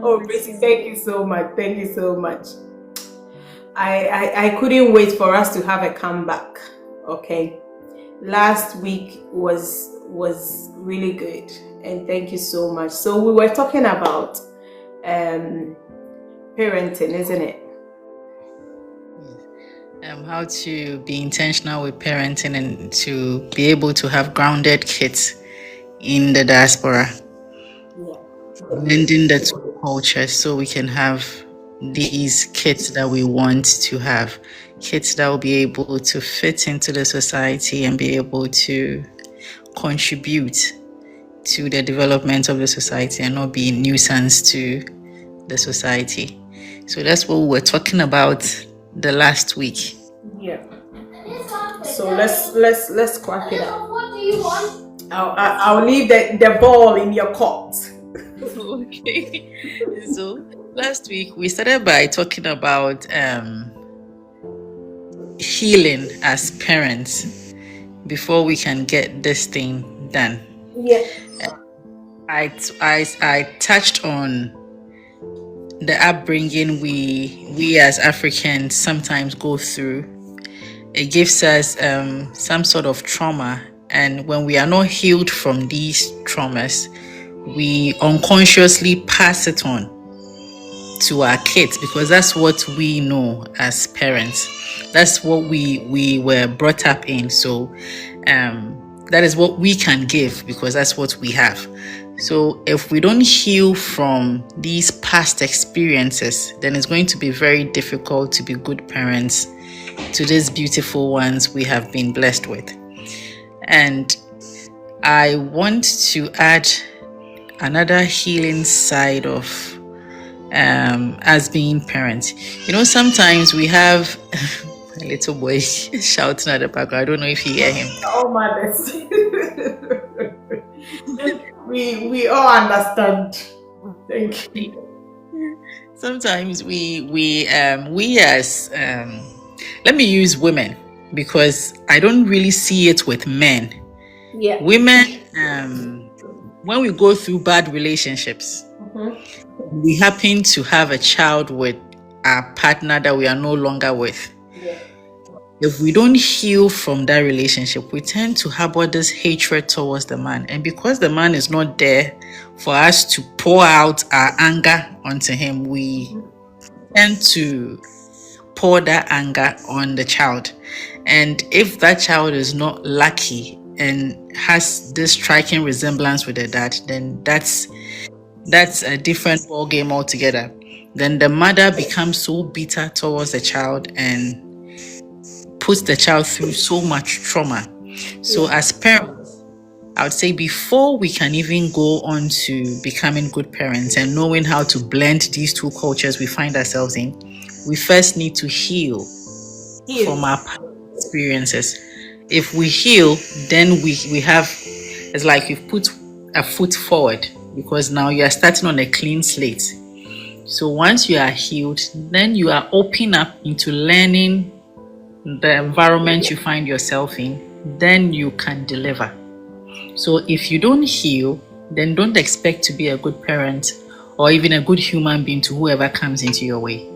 Oh, Tracy, thank you so much. Thank you so much. I couldn't wait for us to have a comeback. Okay. Last week was really good, and thank you so much. So we were talking about um parenting, isn't it? How to be intentional with parenting and to be able to have grounded kids in the diaspora, Yeah. blending the two cultures so we can have these kids that we want to have, kids that will be able to fit into the society and be able to contribute to the development of the society and not be a nuisance to the society. So that's what we were talking about the last week. Yeah. So let's crack it up. What do you want? I'll leave the ball in your court. Okay. So last week we started by talking about healing as parents before we can get this thing done. Yeah. I touched on the upbringing we as Africans sometimes go through. It gives us some sort of trauma, and when we are not healed from these traumas, we unconsciously pass it on to our kids because that's what we know as parents. That's what we were brought up in. So that is what we can give because that's what we have. So if we don't heal from these past experiences, then it's going to be very difficult to be good parents to these beautiful ones we have been blessed with. And I want to add another healing side of as being parents. You know, sometimes we have a little boy shouting at the background. I don't know if you hear him. Oh, mothers. we all understand. Thank you. Sometimes we as let me use women because I don't really see it with men. Yeah. Women, when we go through bad relationships, we happen to have a child with our partner that we are no longer with. Yeah. If we don't heal from that relationship, we tend to harbor this hatred towards the man. And because the man is not there for us to pour out our anger onto him, we tend to pour that anger on the child. And if that child is not lucky and has this striking resemblance with the dad, then that's a different ball game altogether. Then the mother becomes so bitter towards the child and puts the child through so much trauma. So as parents, I would say before we can even go on to becoming good parents and knowing how to blend these two cultures we find ourselves in, we first need to heal from our experiences. If we heal, then we have, it's like you've put a foot forward because now you are starting on a clean slate. So once you are healed, then you are open up into learning the environment you find yourself in, then you can deliver. So if you don't heal, then don't expect to be a good parent or even a good human being to whoever comes into your way.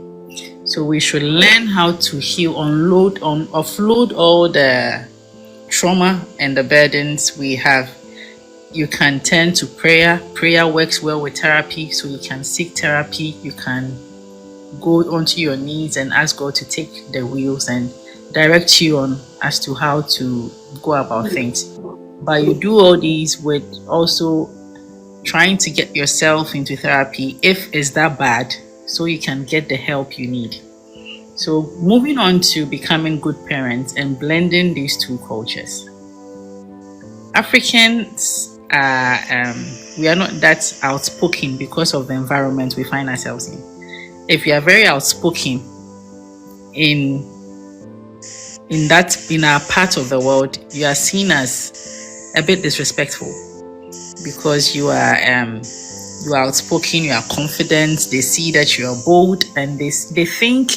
So we should learn how to heal, offload all the trauma and the burdens we have. You can turn to prayer. Prayer works well with therapy, so you can seek therapy. You can go onto your knees and ask God to take the wheels and direct you on as to how to go about things. But you do all these with also trying to get yourself into therapy if it's that bad, so you can get the help you need. So moving on to becoming good parents and blending these two cultures. Africans we are not that outspoken because of the environment we find ourselves in. If you are very outspoken in our part of the world, you are seen as a bit disrespectful because you are outspoken, you are confident. They see that you are bold, and they think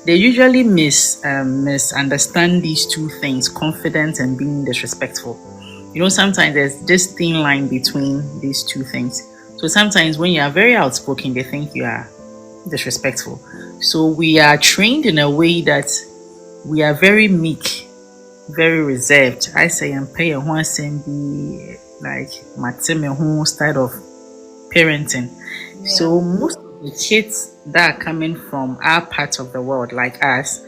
they usually misunderstand these two things: confidence and being disrespectful. You know, sometimes there's this thin line between these two things. So sometimes when you are very outspoken, they think you are disrespectful. So we are trained in a way that we are very meek, very reserved. I say and pay a one be like Matime who style of parenting. So most of the kids that are coming from our part of the world, like us,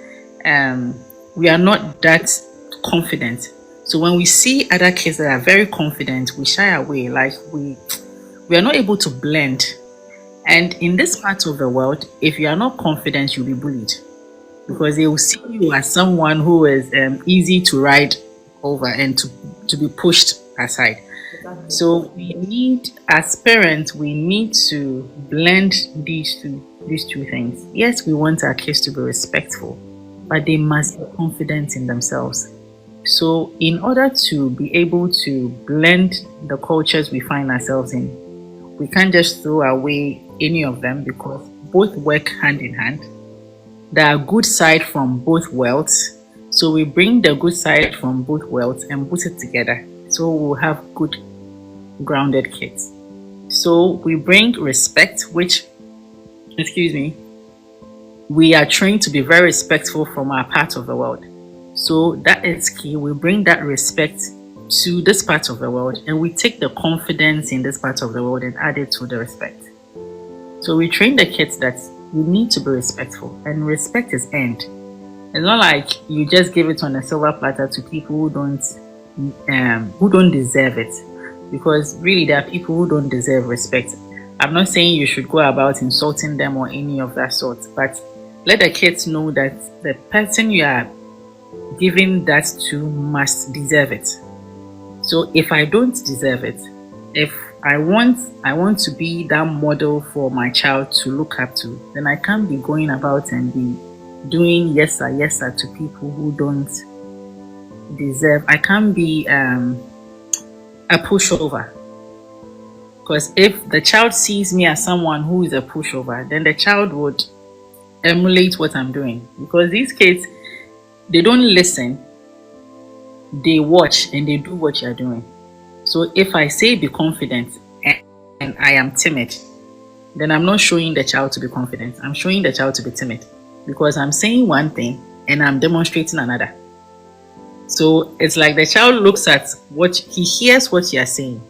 we are not that confident. So when we see other kids that are very confident, we shy away. Like we are not able to blend. And in this part of the world, if you are not confident, you'll be bullied because they will see you as someone who is easy to ride over and to be pushed aside. So we need, as parents, we need to blend these two things. Yes, we want our kids to be respectful, but they must be confident in themselves. So in order to be able to blend the cultures we find ourselves in, we can't just throw away any of them because both work hand in hand. There are good side from both worlds. So we bring the good side from both worlds and put it together. So we'll have good grounded kids. So we bring respect, which, excuse me, we are trained to be very respectful from our part of the world. So that is key. We bring that respect to this part of the world and we take the confidence in this part of the world and add it to the respect. So we train the kids that you need to be respectful and respect is earned. It's not like you just give it on a silver platter to people who don't deserve it. Because really there are people who don't deserve respect. I'm not saying you should go about insulting them or any of that sort, but let the kids know that the person you are giving that to must deserve it. So if I don't deserve it, if I want to be that model for my child to look up to, then I can't be going about and be doing yes sir to people who don't deserve. I can't be a pushover. Because if the child sees me as someone who is a pushover, then the child would emulate what I'm doing. Because these kids, they don't listen, they watch and they do what you're doing. So if I say be confident and I am timid, then I'm not showing the child to be confident. I'm showing the child to be timid because I'm saying one thing and I'm demonstrating another. So it's like the child looks at what he hears what you're saying,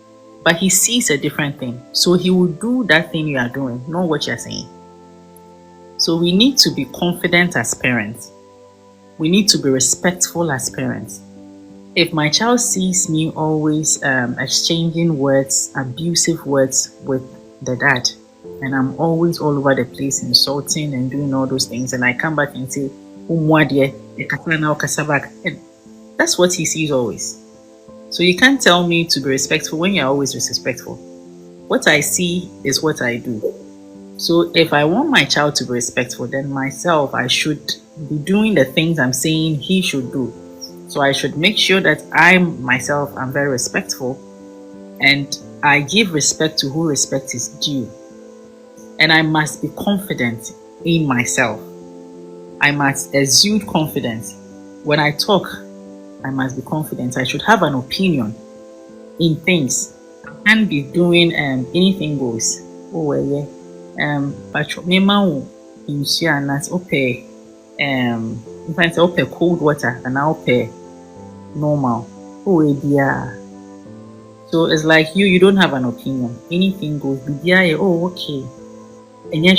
but he sees a different thing. So he will do that thing you are doing, not what you're saying. So we need to be confident as parents. We need to be respectful as parents. If my child sees me always exchanging words, abusive words with the dad, and I'm always all over the place insulting and doing all those things, and I come back and say, and that's what he sees always. So you can't tell me to be respectful when you're always disrespectful. What I see is what I do. So if I want my child to be respectful, then myself, I should be doing the things I'm saying he should do. So I should make sure that I'm very respectful and I give respect to who respect is due. And I must be confident in myself. I must exude confidence. When I talk, I must be confident. I should have an opinion in things. I can't be doing anything goes. Oh well, yeah. But me man in Shianas okay. If I say okay cold water and I okay normal. Oh yeah. So it's like you don't have an opinion. Anything goes. Oh okay. And yes,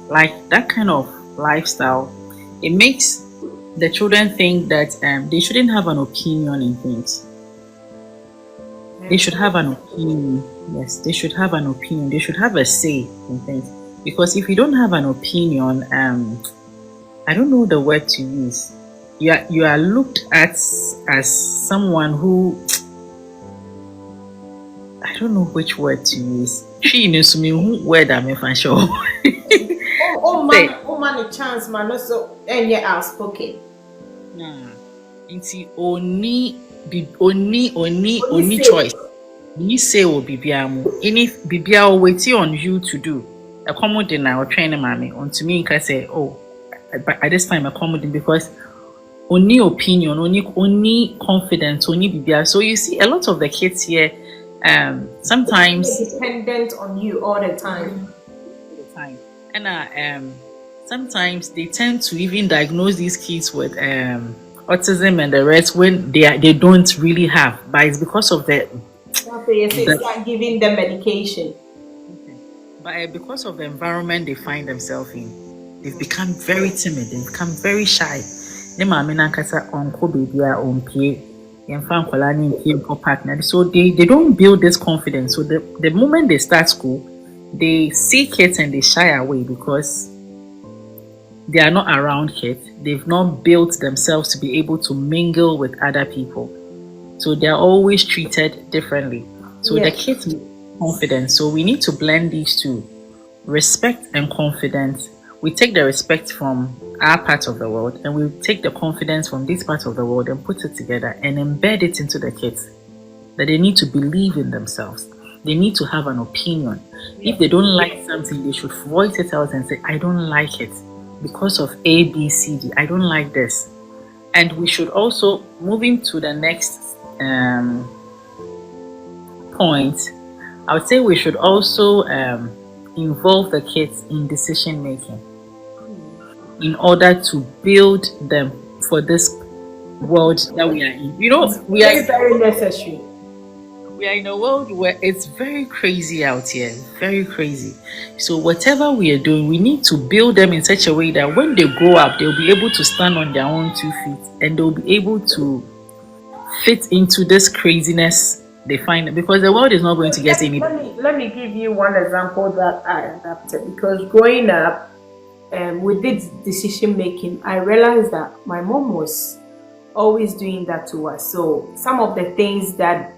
like that kind of lifestyle, it makes the children think that they shouldn't have an opinion in things. They should have an opinion. Yes, they should have an opinion. They should have a say in things. Because if you don't have an opinion, I don't know the word to use. You are looked at as someone who, I don't know which word to use. She knows me who word I'm if sure. Oh man, a chance man also any outspoken. It's only choice. You say will be any bibia waiting on you to do. Accommodate now train mommy on to me can say, oh, at this time accommodate because only opinion, only confidence, only bibia. So you see a lot of the kids here, Sometimes Dependent on you all the time. the time. And sometimes they tend to even diagnose these kids with autism and the rest when they don't really have, but it's because of That's why you say the start giving them medication. but because of the environment they find themselves in, they've become very timid. They've become very shy. Ne maame nankasa onko baby a ompie yɛmfa nkwalaa ne mpie nkɔ partner. So they don't build this confidence. So the moment they start school, they see kids and they shy away because they are not around kids. They've not built themselves to be able to mingle with other people. So they're always treated differently. So the Yes. kids with confidence. So we need to blend these two, respect and confidence. We take the respect from our part of the world and we take the confidence from this part of the world and put it together and embed it into the kids. That they need to believe in themselves. They need to have an opinion. If they don't like something, they should voice it out and say, I don't like it because of A, B, C, D. I don't like this. And we should also, moving to the next point, I would say we should also involve the kids in decision making in order to build them for this world that we are in. You know, Very, very necessary. we are in a world where it's very crazy out here, very crazy. So whatever we are doing, we need to build them in such a way that when they grow up, they'll be able to stand on their own 2 feet and they'll be able to fit into this craziness they find, because the world is not going to get any better. Let me give you one example that I adapted because growing up with this decision making, I realized that my mom was always doing that to us. So some of the things that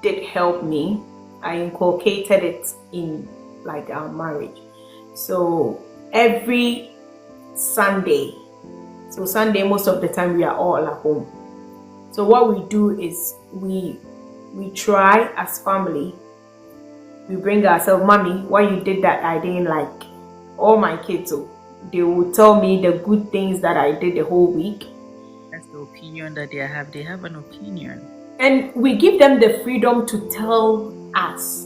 did help me, I inculcated it in like our marriage. So every Sunday, so Sunday most of the time we are all at home. So what we do is we try as family. We bring ourselves, mommy, why you did that I didn't like. All my kids, so they will tell me the good things that I did the whole week. That's the opinion that they have. They have an opinion. And we give them the freedom to tell us.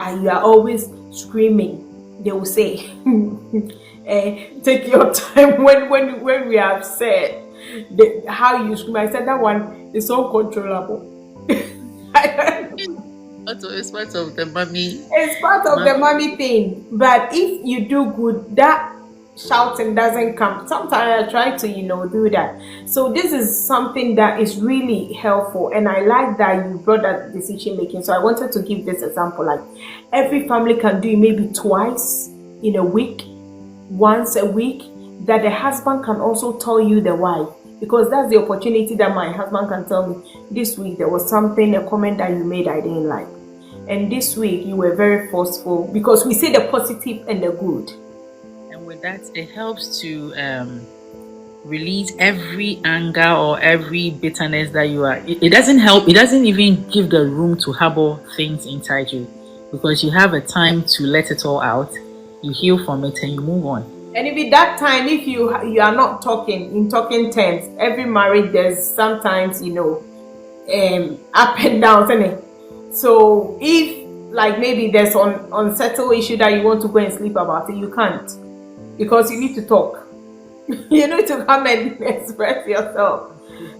And you are always screaming. They will say, take your time when we are upset. How you scream. I said that one is uncontrollable. It's part of the mommy. It's part of the mommy thing. But if you do good, that shouting doesn't come. Sometimes I try to, do that. So this is something that is really helpful. And I like that you brought that decision making. So I wanted to give this example. Like every family can do it maybe twice in a week, once a week, that the husband can also tell you the wife. Because that's the opportunity that my husband can tell me, this week there was something, a comment that you made I didn't like. And this week you were very forceful, because we say the positive and the good. And with that, it helps to release every anger or every bitterness that you are. It doesn't help. It doesn't even give the room to harbor things inside you, because you have a time to let it all out. You heal from it and you move on. And if at that time, if you are not talking in talking terms, every marriage there's sometimes up and down, isn't it? So if like maybe there's unsettled issue that you want to go and sleep about it, you can't, because you need to talk. You need to come and express yourself.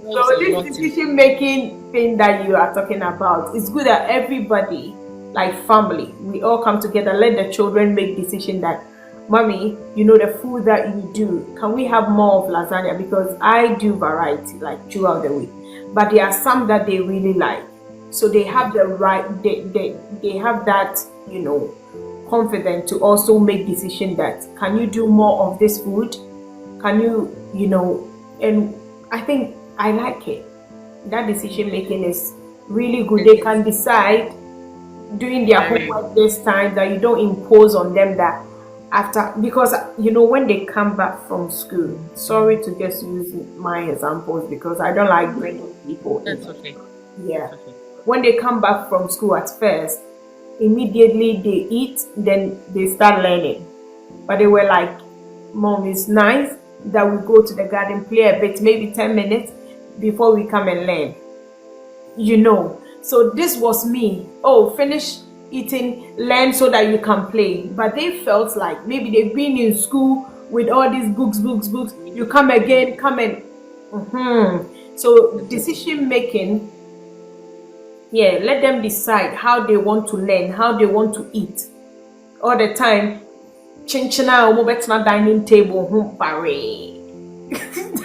So this decision making thing that you are talking about, it's good that everybody, like family, we all come together. Let the children make decision that, mommy, the food that you do, can we have more of lasagna? Because I do variety like throughout the week, but there are some that they really like. So they have the right, they have that, confidence to also make decision that, can you do more of this food? Can you, and I think I like it. That decision making is really good. They can decide during their homework this time that you don't impose on them that after, because when they come back from school, sorry to just use my examples because I don't like bringing people. That's okay. Yeah. That's okay. When they come back from school at first, immediately they eat, then they start learning. But they were like, Mom, it's nice that we go to the garden, play a bit, maybe 10 minutes before we come and learn. So this was me. Oh, finish eating, learn so that you can play. But they felt like maybe they've been in school with all these books. You come again, come and so decision making, yeah, let them decide how they want to learn, how they want to eat. All the time, chinchina or mobile dining table, barre.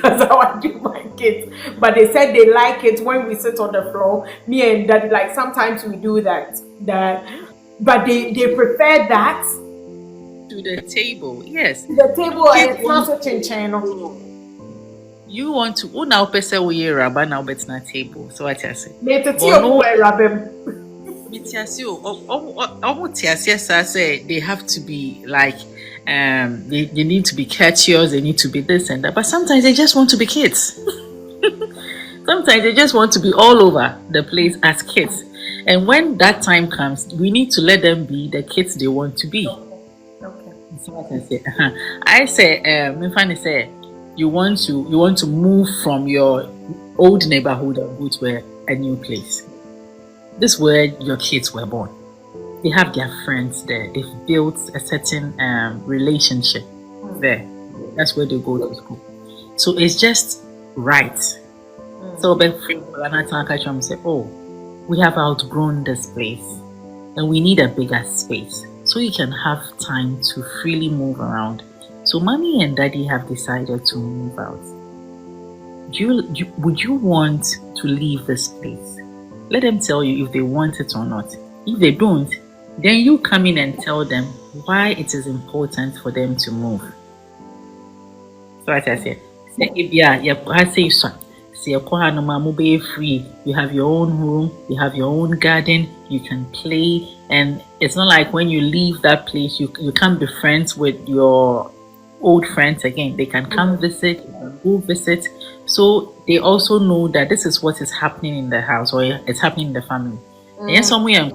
That's how I do my kids. But they said they like it when we sit on the floor. Me and daddy, like sometimes we do that. But they prefer that To the table, yes. the table Kids is not want so chinchino. you want to now person we raba now bet na table. So what I say? They But no, rabem. they have to be like they need to be courteous, they need to be this and that. But sometimes they just want to be kids. Sometimes they just want to be all over the place as kids. And when that time comes, we need to let them be the kids they want to be. Okay. So what I say, I say, if say you want to move from your old neighborhood and go to a new place. This is where your kids were born. They have their friends there. They've built a certain relationship there. That's where they go to school. So it's just right. So Ben say, oh, we have outgrown this place and we need a bigger space so you can have time to freely move around. So mommy and daddy have decided to move out. Would you want to leave this place? Let them tell you if they want it or not. If they don't, then you come in and tell them why it is important for them to move. So as I said, free. You have your own room, you have your own garden, you can play, and it's not like when you leave that place, you can't be friends with your old friends again. They can come visit, you can go visit. So they also know that this is what is happening in the house or it's happening in the family. And somewhere,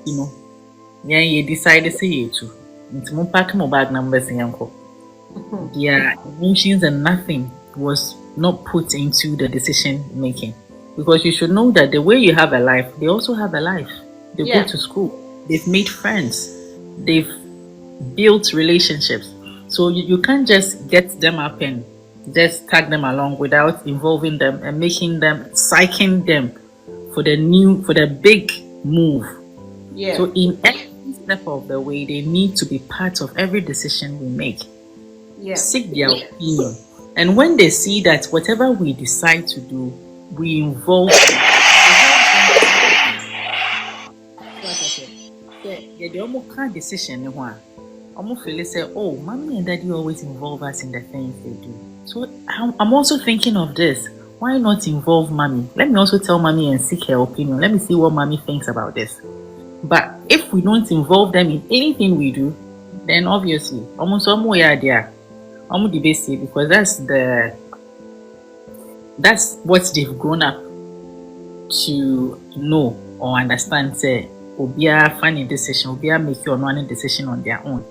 you decide to say it too. It's more pack my bag numbers in Yanko. Their emotions and nothing was not put into the decision making. Because you should know that the way you have a life, they also have a life. They go to school, they've made friends, they've built relationships. So you can't just get them up and just tag them along without involving them and making them, psyching them for the big move. Yeah. So in every step of the way, they need to be part of every decision we make. Yeah. Seek their opinion. And when they see that whatever we decide to do, we involve the almost kind decision. Almost feel say, oh, mommy and daddy always involve us in the things they do. So I'm also thinking of this. Why not involve mommy? Let me also tell mommy and seek her opinion. Let me see what mommy thinks about this. But if we don't involve them in anything we do, then obviously, almost there. Because that's what they've grown up to know or understand. Say, Obia find a decision, Obia make your own decision on their own.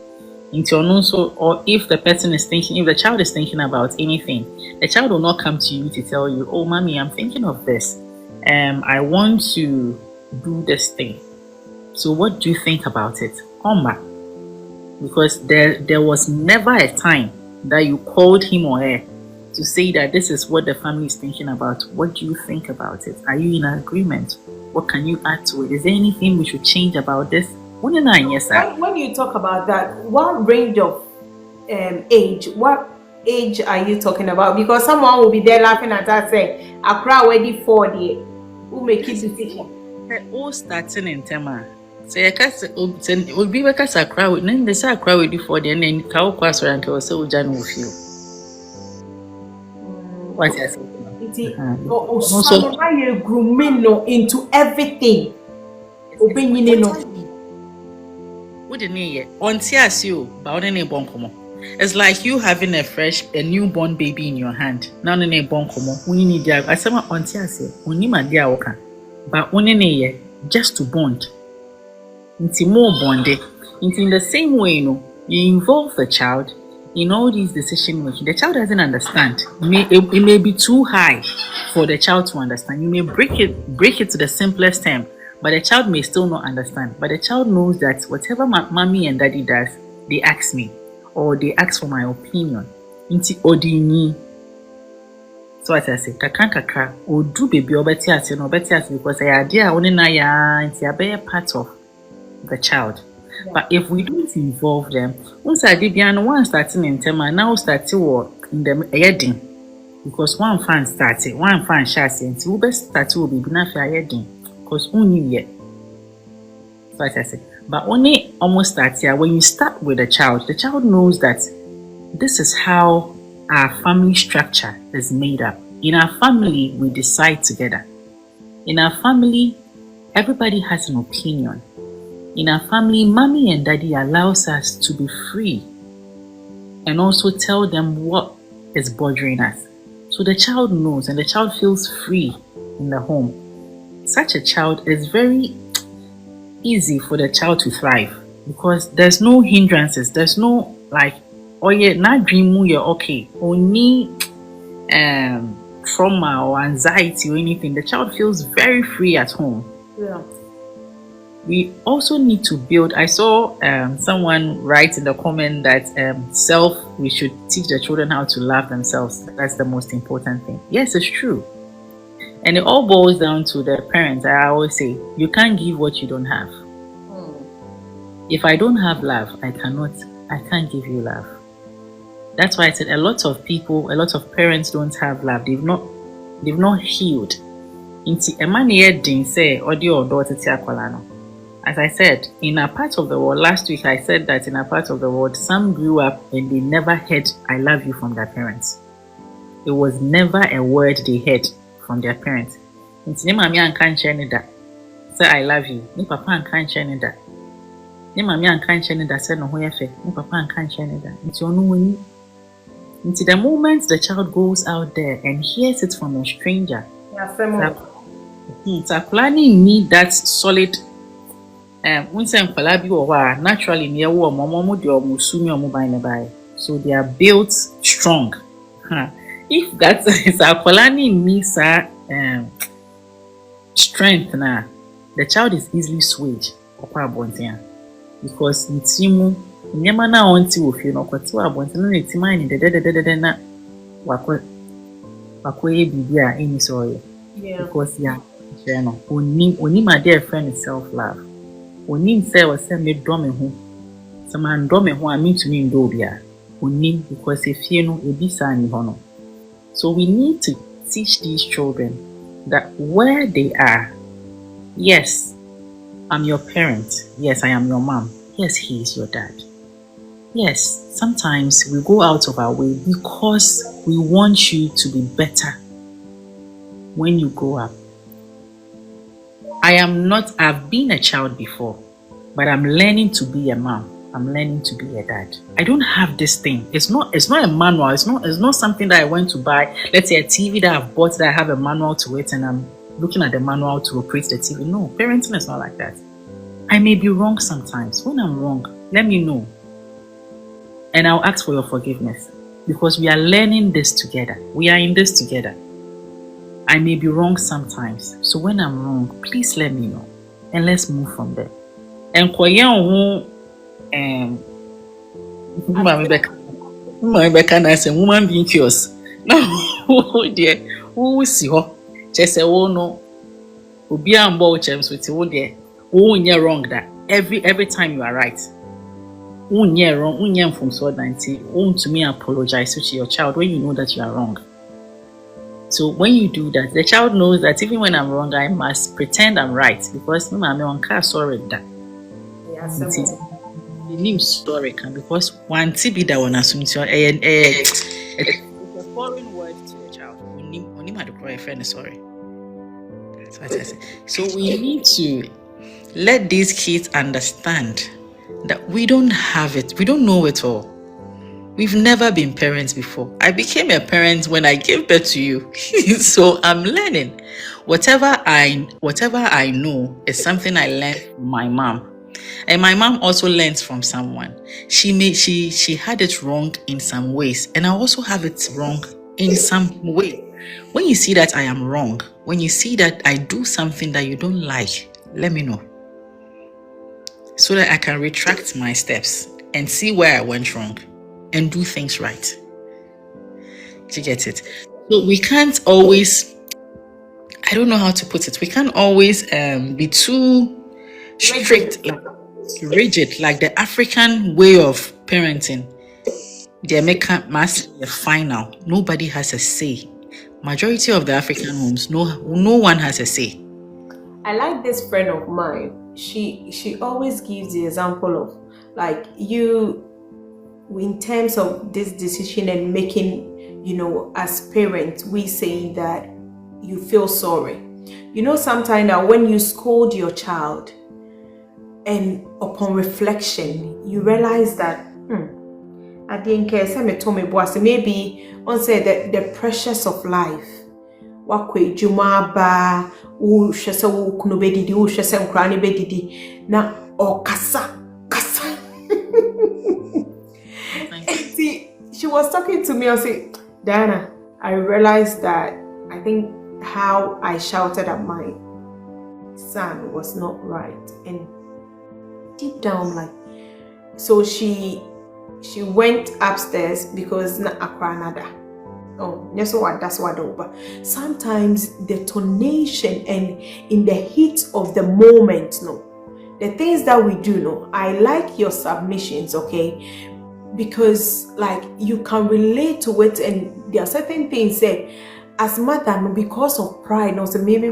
Or if the person is thinking, if the child is thinking about anything, the child will not come to you to tell you, oh, mommy, I'm thinking of this. I want to do this thing. So what do you think about it? Come back. Because there was never a time that you called him or her to say that this is what the family is thinking about. What do you think about it? Are you in agreement? What can you add to it? Is there anything we should change about this? When you talk about that, what range of age, what age are you talking about? Because someone will be there laughing at us saying, Accra already 40. Who make it decision? They're all starting in Tema. So I guess it will be because a crowd, then they say a crowd already 40, and then cow quas and so Jan will feel. What is it? Also, grooming into everything. It's like you having a newborn baby in your hand. Now ne bonkomo. We need ya. I say my auntie say, "Unima dia oka." But unene just to bond. It's more bonded. It's in the same way, you involve the child in all these decision making. The child doesn't understand. It may be too high for the child to understand. You may break it to the simplest term. But the child may still not understand. But the child knows that whatever mommy and daddy does, they ask me or they ask for my opinion. Inti odini. So what I say, kakra, or do baby or better because I idea only na ya inti part of the child. Yeah. But if we don't involve them, once I did one starting in tema, now starting in the heading. Because one fan started, one fan shas and two best start will be not fair heading. Because only yet. So I say, but only almost starts here. When you start with the child knows that this is how our family structure is made up. In our family, we decide together. In our family, everybody has an opinion. In our family, mommy and daddy allows us to be free and also tell them what is bothering us. So the child knows and the child feels free in the home. Such a child is very easy for the child to thrive because there's no hindrances. There's no like, oh yeah, not dream you're okay. Only trauma or anxiety or anything. The child feels very free at home. Yeah. We also need to build. I saw someone write in the comment that we should teach the children how to love themselves. That's the most important thing. Yes, it's true. And it all boils down to the parents. I always say, you can't give what you don't have. If I don't have love, I can't give you love. That's why I said a lot of parents don't have love. They've not healed. As I said, in a part of the world, last week I said that in a part of the world, some grew up and they never heard I love you from their parents. It was never a word they heard from their parents. Say I love you. Ni papa and can't share that. Ni mommy and can't share that. Say no hoyefe. Ni papa and can't share that. Until the moment the child goes out there and hears it from a stranger, it's a planning need that solid. Naturally near so they are built strong. If that is a colony needs strength now, the child is easily swayed because it's you na onti wo fie no kwatu abonte na netima ni de na wakoye bibia eni so ye because ya no oni my dear friend is self love. Oni say we say me do me ho so man do me ho a me to me ndo bia oni because efie no ebisa ni ho no. So we need to teach these children that where they are, yes, I'm your parent, yes, I am your mom, yes, he is your dad. Yes, sometimes we go out of our way because we want you to be better when you grow up. I've been a child before, but I'm learning to be a mom. I'm learning to be a dad. I don't have this thing. It's not a manual. It's not something that I went to buy. Let's say a TV that I've bought that I have a manual to it and I'm looking at the manual to operate the TV. No, parenting is not like that. I may be wrong sometimes. When I'm wrong, let me know. And I'll ask for your forgiveness because we are learning this together. We are in this together. I may be wrong sometimes. So when I'm wrong, please let me know. And let's move from there. And woman being curious. No, dear, who see her? Just say, oh no, will be on board terms with you, dear. Oh, you're wrong that every time you are right. Oh, you're wrong. Oh, you're from so 90. Oh, to me, apologize to your child when you know that you are wrong. So when you do that, the child knows that even when I'm wrong, I must pretend I'm right because I'm on car sorry that. The name story can because one TB that one assumes it's a foreign word to your child. Only my friend is sorry. That's what I say. So we need to let these kids understand that we don't have it. We don't know it all. We've never been parents before. I became a parent when I gave birth to you. So I'm learning. Whatever I know is something I learned from my mom. And my mom also learns from someone. She had it wrong in some ways, and I also have it wrong in some way. When you see that I am wrong, when you see that I do something that you don't like, let me know so that I can retract my steps and see where I went wrong and do things right. Do you get it? So we can't always, I don't know how to put it, we can't always be too strict, like rigid, like the African way of parenting. The American must be final. Nobody has a say. Majority of the African homes, no one has a say. I like this friend of mine. She always gives the example of like you in terms of this decision and making, as parents, we say that you feel sorry. Sometimes that when you scold your child and upon reflection, you realize that, I didn't care. Maybe on say that the pressures of life. Wakwe juma ba u hwese wo kunu bedidi u hwese nkra ne bedidi na okasa kasa. See, she was talking to me. I said, Diana, I realized that I think how I shouted at my son was not right, and deep down, like, so she went upstairs because na akranada. Oh, that's what over. Sometimes the tonation and in the heat of the moment, the things that we do, I like your submissions, okay? Because like you can relate to it, and there are certain things that as mother, because of pride, maybe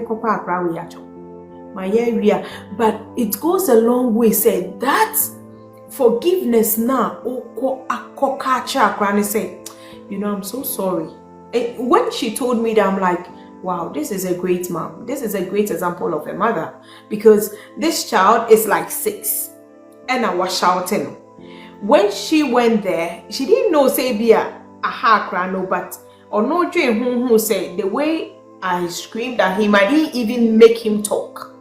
my area, but it goes a long way. Say that forgiveness now, say, I'm so sorry. And when she told me that, I'm like, wow, this is a great mom. This is a great example of a mother, because this child is like 6 and I was shouting. When she went there, she didn't know say be a aha crano, but or no dream who said the way I screamed at him, I didn't even make him talk.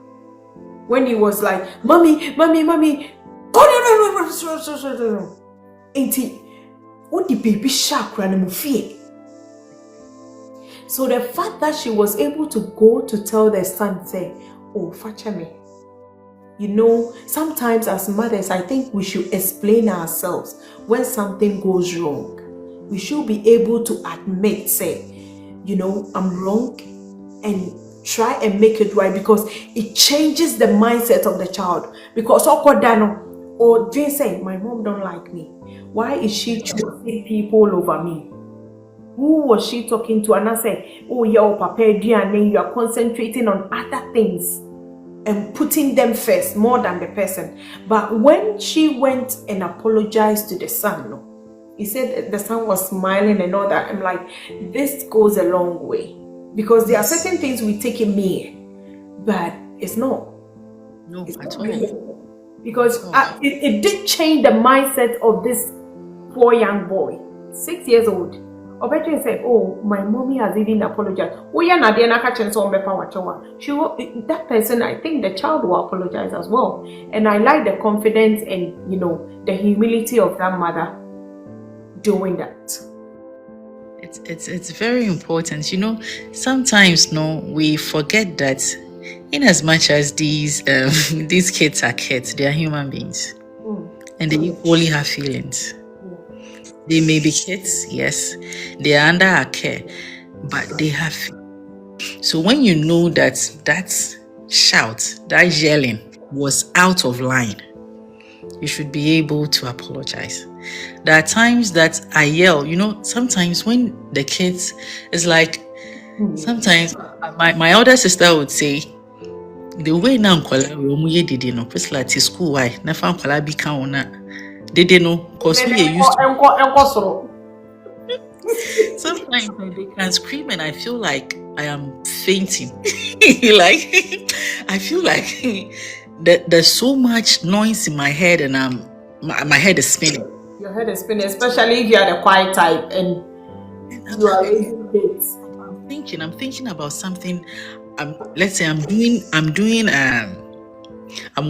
When he was like, mommy, ain't he? What the baby shark ran fear. So the fact that she was able to go to tell the son, say, oh, facha me. Sometimes as mothers, I think we should explain ourselves when something goes wrong. We should be able to admit, say, I'm wrong, and try and make it right, because it changes the mindset of the child. Because or they say, my mom don't like me. Why is she choosing people over me? Who was she talking to? And I say, oh, yeah, papa, you are concentrating on other things and putting them first more than the person. But when she went and apologized to the son, he said the son was smiling and all that. I'm like, this goes a long way, because there are certain things we take in me, but it's not. No, it's at not all. Because it did change the mindset of this poor young boy, 6 years old. Obetre said, oh, my mommy has even apologized. That person, I think the child will apologize as well. And I like the confidence and, the humility of that mother doing that. It's very important. Sometimes we forget that in as much as these kids are kids, they are human beings. And they equally have feelings. They may be kids, yes. They are under our care, but they have. So when you know that shout, that yelling was out of line, you should be able to apologize. There are times that I yell, sometimes when the kids, it's like, sometimes my older sister would say, the way now it's like to school, why? Never be count. They didn't know, because we are used to. Sometimes they can scream and I feel like I am fainting. Like, I feel like there's so much noise in my head, and my head is spinning. Your head is spinning, especially if you are the quiet type and you are raising kids. I'm thinking about something. Let's say I'm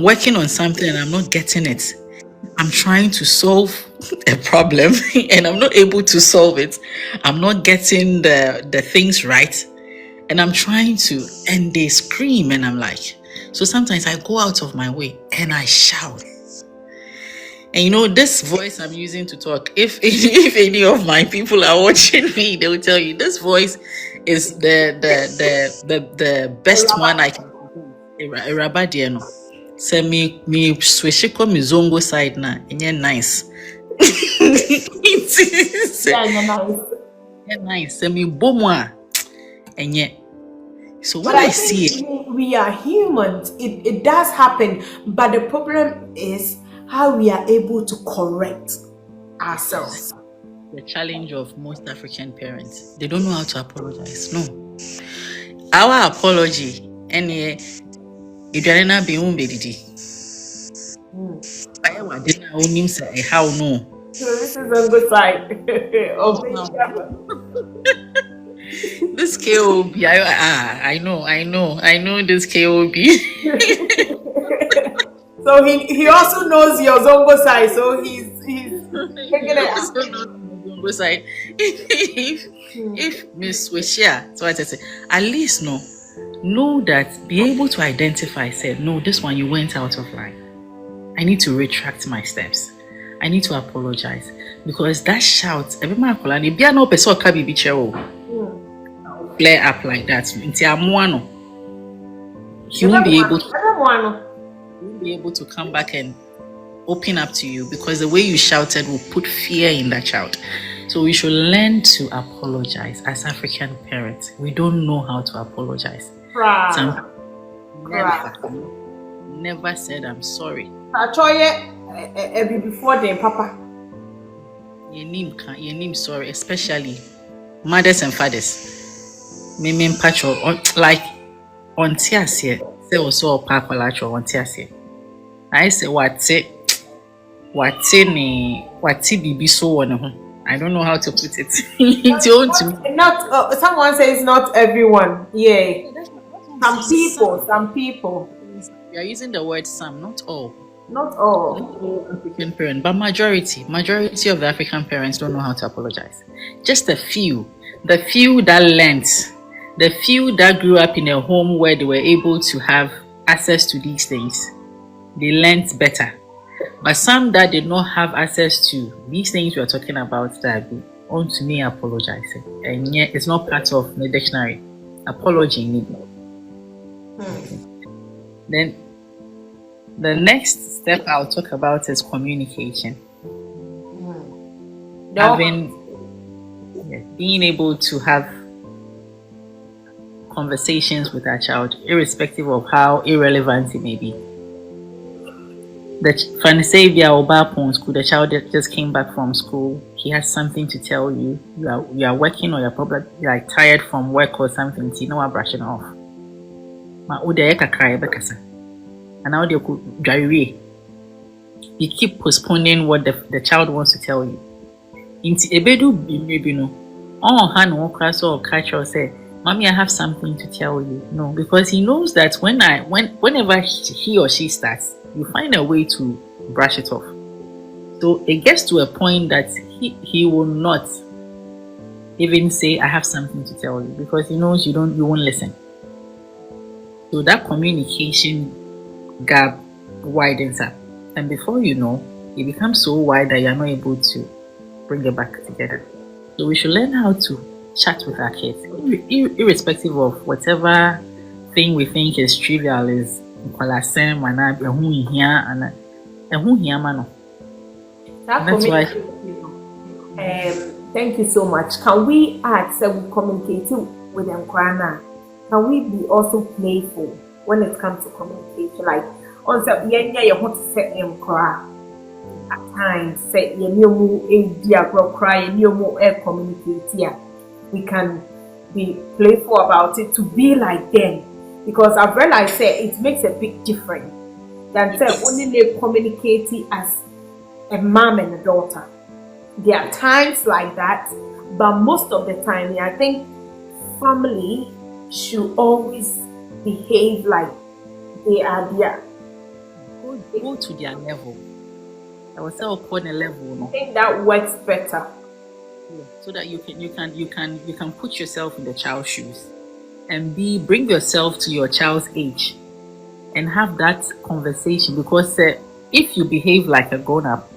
working on something and I'm not getting it. I'm trying to solve a problem and I'm not able to solve it. I'm not getting the things right, and I'm trying to, and they scream, and I'm like, So sometimes I go out of my way and I shout. And you know, this voice I'm using to talk, if any of my people are watching me, they will tell you this voice is the best one I can Erabadia no. Say me switch me zongo side na nice. Yeah, nice. Say me bomwa enye. So when But I I see think it, we are humans. It does happen, but the problem is how we are able to correct ourselves. the challenge of most African parents, they don't know how to apologize. No. Our apology, any Idarena be umbedidi. I didn't know say how no. So this is on the side of This KOB, I know this KOB. So he also knows your Zongo side, so he's taking it out. Side. If Miss Weshia, so I say, at least know that, be able to identify, say, no, this one you went out of line. I need to retract my steps. I need to apologize. Because that shout, every man if you no person can be flare up like that. He won't be able to come back and open up to you, because the way you shouted will put fear in that child. So we should learn to apologize as African parents. We don't know how to apologize. Some never said I'm sorry. Before them, Papa. Your name sorry, especially mothers and fathers. Me patrol like on tiasie. Say also pakwalacho on tiasie. I say what's bibi so on. I don't know how to put it. It's your own to me. Not someone says not everyone. Yeah. Some people. We are using the word some, not all. Not all African parents, but majority of the African parents don't know how to apologize. Just the few that learned, the few that grew up in a home where they were able to have access to these things, they learned better. But some that did not have access to these things we are talking about, that be on to me apologizing, and yet it's not part of the dictionary. Apology needed. Then the next step I'll talk about is communication. Being able to have conversations with our child, irrespective of how irrelevant it may be. The school, the child that just came back from school, he has something to tell you. You are working, or you're probably like tired from work or something. So you know, I'm brushing off. And now they could drive. You keep postponing what the child wants to tell you. Into ebedu maybe no. Oh, hand won't crash or catch or say, "Mommy, I have something to tell you." No, because he knows that whenever he or she starts, you find a way to brush it off. So it gets to a point that he will not even say, "I have something to tell you," because he knows you won't listen. So that communication gap widens up, and before you know, it becomes so wide that you're not able to bring it back together. So we should learn how to chat with our kids, irrespective of whatever thing we think is trivial. Is that's why. Thank you so much. Can we add that we communicate with them? Can we be also playful when it comes to communication? Like, on the you want to set them cry at times, say communicate. We can be playful about it to be like them, because I've realized that it makes a big difference than say only communicating as a mom and a daughter. There are times like that, but most of the time, I think family should always behave like they are there. Go to their level. I will say upon a level. I think that works better. So that you can put yourself in the child's shoes and bring yourself to your child's age and have that conversation, because if you behave like a grown up,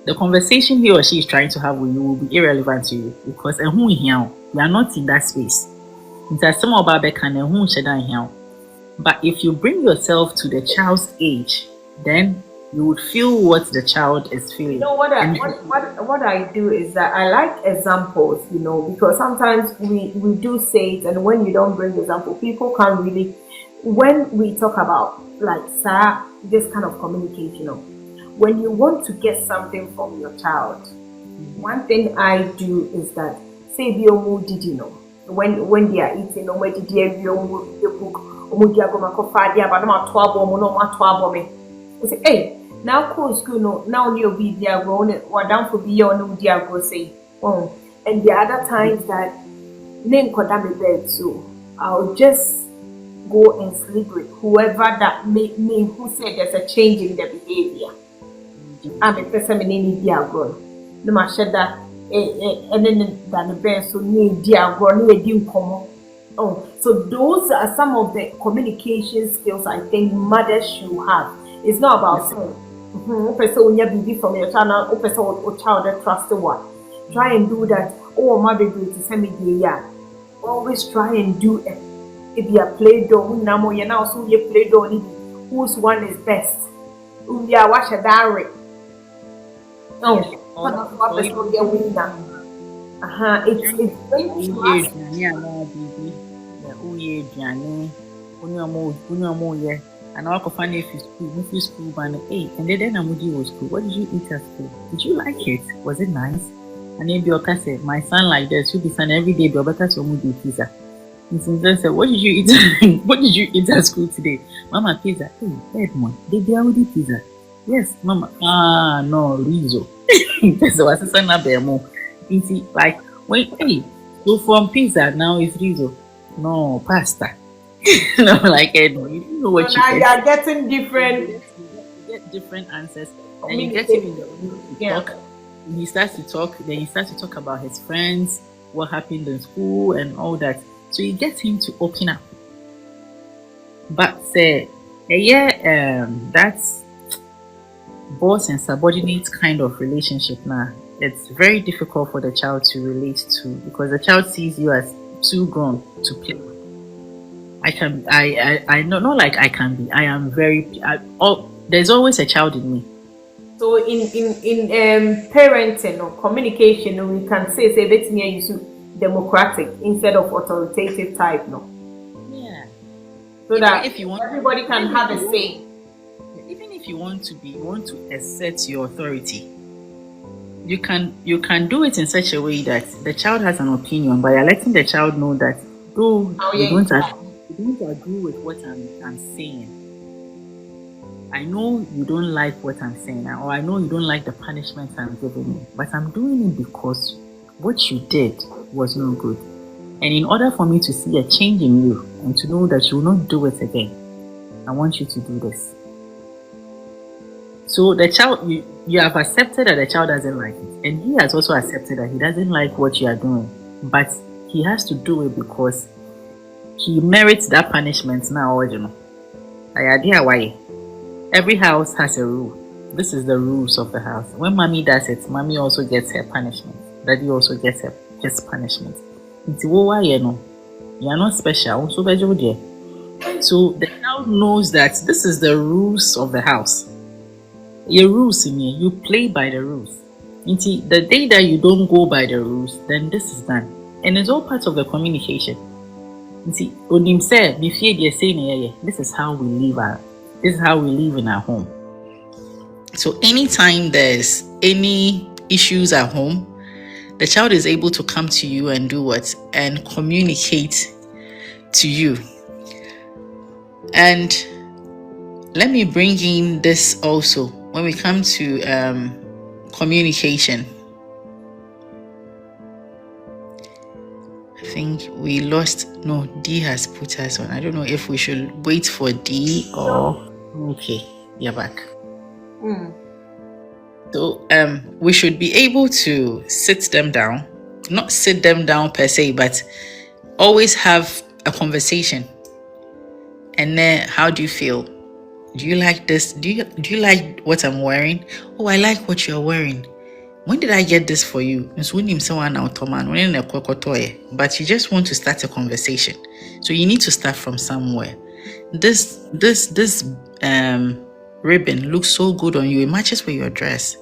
the conversation he or she is trying to have with you will be irrelevant to you, because you are not in that space. But if you bring yourself to the child's age, then you would feel what the child is feeling. You know what I do is that I like examples, because sometimes we do say it, and when you don't bring example, people can't really. When we talk about like this kind of communication, when you want to get something from your child, one thing I do is that say did when they are eating, or when they book, say, hey. Now, cool school, no, now you'll be there grown or down for be your no dear go say. Oh, and the other times that name condemn bed, so I'll just go and sleep with whoever that made me who said there's a change in their behavior. I'm a person in dear grown. No matter that, and then the bed so near dear grown, near dear common. Oh, so those are some of the communication skills I think mothers should have. It's not about saying. Person baby from your channel, person or child that trust the one. Try and do that. Oh, my baby to send me the always try and do it. If you are play doh, namo you now so you play doh whose one is best. We are watch a diary. Oh, what person will get winner. It's very and I could find if you school ban and then Amudi was school. What did you eat at school? Did you like it? Was it nice? And then Bioka said, my son like this, you'll be son every day, Biobaka so Mudi pizza. And Sinzan said, what did you eat? What did you eat at school today? Mama pizza. Hey, Edmond, did they already pizza? Yes, Mama. Ah, no, Rizzo. So I said, not there more. You see, like, wait, hey, so from pizza now is Rizzo. No, pasta. No, like Edmond, you didn't know what you are getting different. You get different answers, and you get him in the room to talk. And he starts to talk. Then he starts to talk about his friends, what happened in school, and all that. So you get him to open up. But that's boss and subordinate kind of relationship now. It's very difficult for the child to relate to, because the child sees you as too grown to play with. I know, not like I can be. I am very. There's always a child in me. So in parenting or communication, we can say let me use democratic instead of authoritative type, no. Yeah. So even that if you want, everybody can have a say. Even if you want to assert your authority, you can do it in such a way that the child has an opinion, but you're letting the child know that though you don't agree with what I'm saying. I know you don't like what I'm saying, or I know you don't like the punishment I'm giving you, but I'm doing it because what you did was not good. And in order for me to see a change in you and to know that you will not do it again, I want you to do this. So the child, you have accepted that the child doesn't like it, and he has also accepted that he doesn't like what you are doing, but he has to do it because he merits that punishment now, you know. Why? Every house has a rule. This is the rules of the house. When mommy does it, mommy also gets her punishment. Daddy also gets his punishment. It's why you know you are not special. So the child knows that this is the rules of the house. Your rules in here, you play by the rules. Until the day that you don't go by the rules, then this is done. And it's all part of the communication. See, Odim said, this is how we live this is how we live in our home. So anytime there's any issues at home, the child is able to come to you and do what? And communicate to you. And let me bring in this also when we come to communication. I think we lost. No, D has put us on. I don't know if we should wait for D or okay, you're back. So we should be able to sit them down, not sit them down per se, but always have a conversation. And then, how do you feel? Do you like this? Do you like what I'm wearing? Oh, I like what you're wearing. When did I get this for you? But you just want to start a conversation. So you need to start from somewhere. This ribbon looks so good on you. It matches with your dress.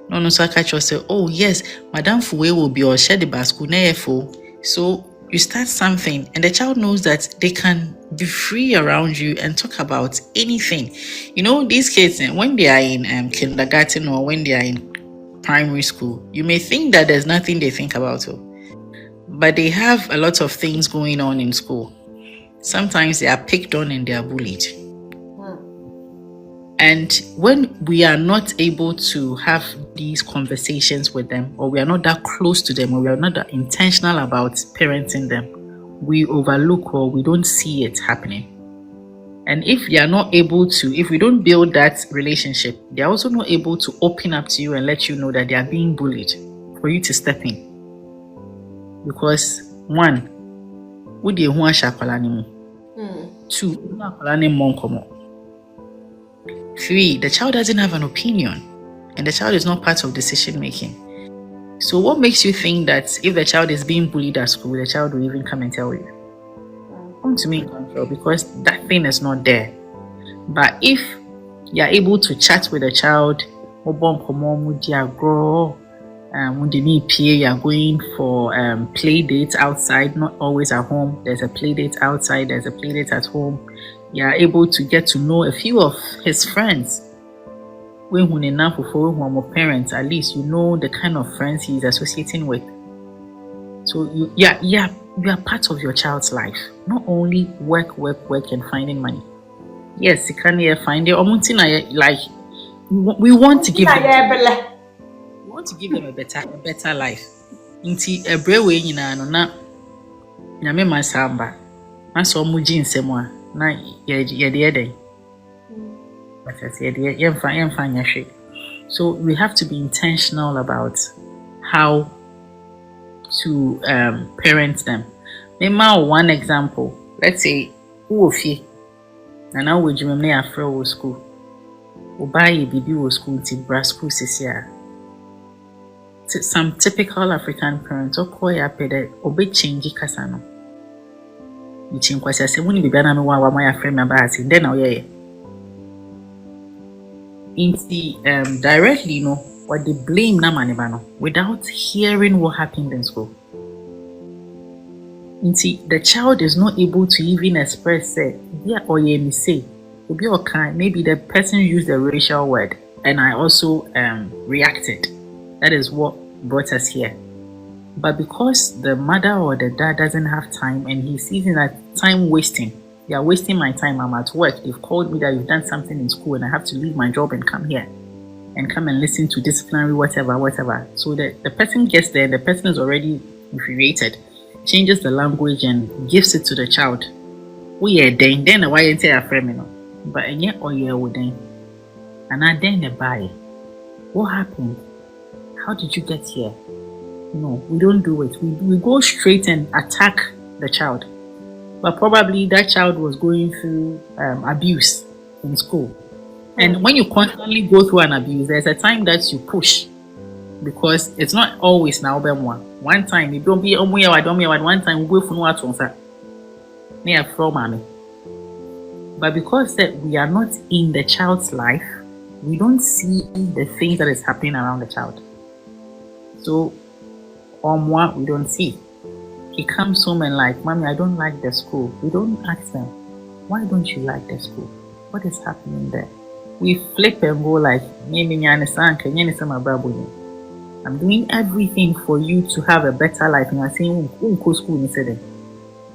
No, so I catch you say, oh yes, Madame Foué will be or share the basku. So you start something, and the child knows that they can be free around you and talk about anything. You know, these kids, when they are in kindergarten or when they are in primary school, you may think that there's nothing they think about, but they have a lot of things going on in school. Sometimes they are picked on and they are bullied. And when we are not able to have these conversations with them, or we are not that close to them, or we are not that intentional about parenting them, we overlook or we don't see it happening. And if they are not able to, if we don't build that relationship, they are also not able to open up to you and let you know that they are being bullied for you to step in. Because one, would you want shakwalani? Two, three, the child doesn't have an opinion and the child is not part of decision making. So what makes you think that if the child is being bullied at school, the child will even come and tell you? Come to me in control, because that thing is not there. But if you're able to chat with the child, you're going for play dates outside, not always at home. There's a play date outside, there's a play date at home. You're able to get to know a few of his friends. When parents, at least you know the kind of friends he's associating with. So you are part of your child's life. Not only work and finding money. Yes, you can find it. Like we want to give them a better life. Inti ebrewe nyina no na nyame masamba. Maso muji nsemo na ye de. So we have to be intentional about how to parent them. Maybe one example, let's say uofi na now we dream na afro school. Obayi bibi wo school ti bra school sisia. Some typical African parents okoya pede obe change kasa no. You change kwasi ase muni bibi na me wa my friend me ba ase then na oye. Directly, what they blame Namanibano without hearing what happened in school. The child is not able to even express say, maybe the person used a racial word and I also reacted. That is what brought us here. But because the mother or the dad doesn't have time and he sees that time wasting, you are wasting my time, I'm at work, they've called me that you've done something in school and I have to leave my job and come here and come and listen to disciplinary whatever. So the person gets there, the person is already infuriated, changes the language and gives it to the child. We are then why you say a friend, but and yet or you would then. And I then buy. What happened? How did you get here? No, we don't do it. We go straight and attack the child. But probably that child was going through abuse in school. And when you constantly go through an abuse, there's a time that you push. Because it's not always now one time, you don't be one time we go for no answer. But because that we are not in the child's life, we don't see the things that is happening around the child. So we don't see. He comes home and like, Mommy, I don't like the school. We don't ask them, why don't you like the school? What is happening there? We flip and go like, I'm doing everything for you to have a better life. And I'm saying, school.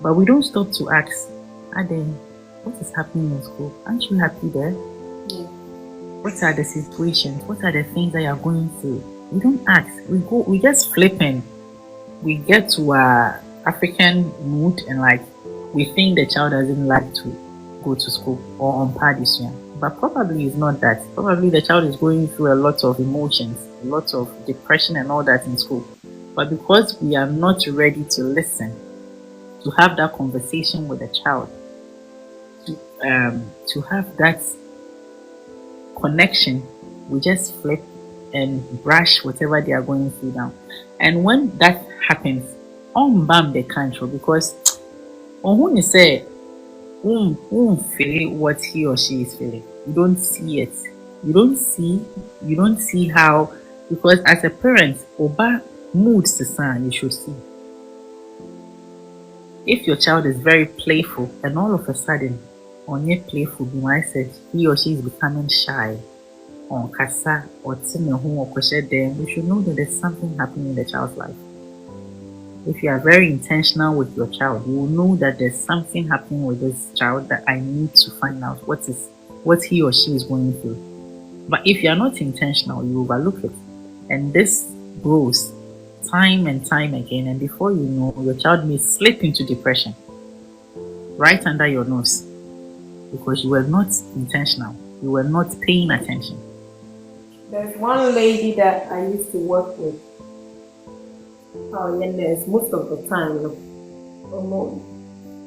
But we don't stop to ask, Aden, what is happening in school? Aren't you happy there? Yeah. What are the situations? What are the things that you're going through? We don't ask. We just flip and we get to our African mood and like we think the child doesn't like to go to school or on parties, but probably it's not that. Probably the child is going through a lot of emotions, a lot of depression and all that in school. But because we are not ready to listen, to have that conversation with the child, to have that connection, we just flip and brush whatever they are going through down. And when that happens, on bam the control because on when you say feel what he or she is feeling. You don't see it. You don't see how because as a parent, oba moods the son you should see. If your child is very playful and all of a sudden on your playful be mindset, he or she is becoming shy on kasa or home or them, you should know that there's something happening in the child's life. If you are very intentional with your child, you will know that there's something happening with this child that I need to find out what he or she is going through. But if you are not intentional, you overlook it. And this grows time and time again. And before you know, your child may slip into depression right under your nose because you were not intentional. You were not paying attention. There's one lady that I used to work with. Oh, yeah, most of the time,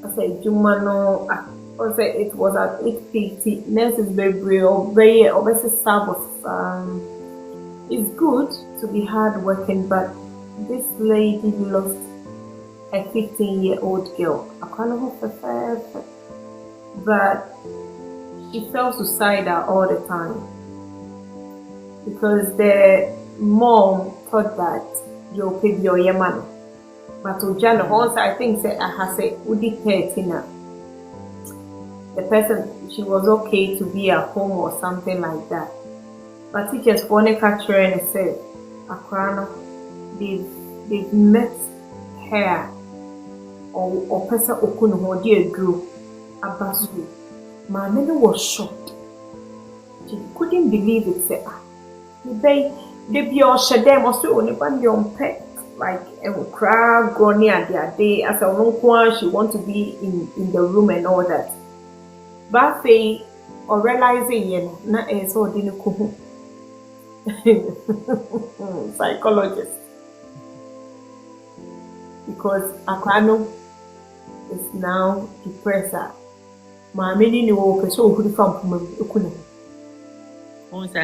I say, Jumano, I say it was at 8:50. Nurses very obviously Sabbath. It's good to be hardworking, but this lady lost a 15-year-old girl. I can't remember, but she felt suicidal all the time because the mom thought that you'll pay your money. But Ujana also, I think, said I have said, Udi Tina. The person, she was okay to be at home or something like that. But teachers for the capture and said, Akrano, they've met her or person okunu or dear grew abasu. My mother was shocked. She couldn't believe it. Say, they be all shed them or so on a band on pet like a crowd go near their day as a long she want to be in the room and all that. But they or realizing na so didn't psychologist because Akwano is now depressed. My many new so who from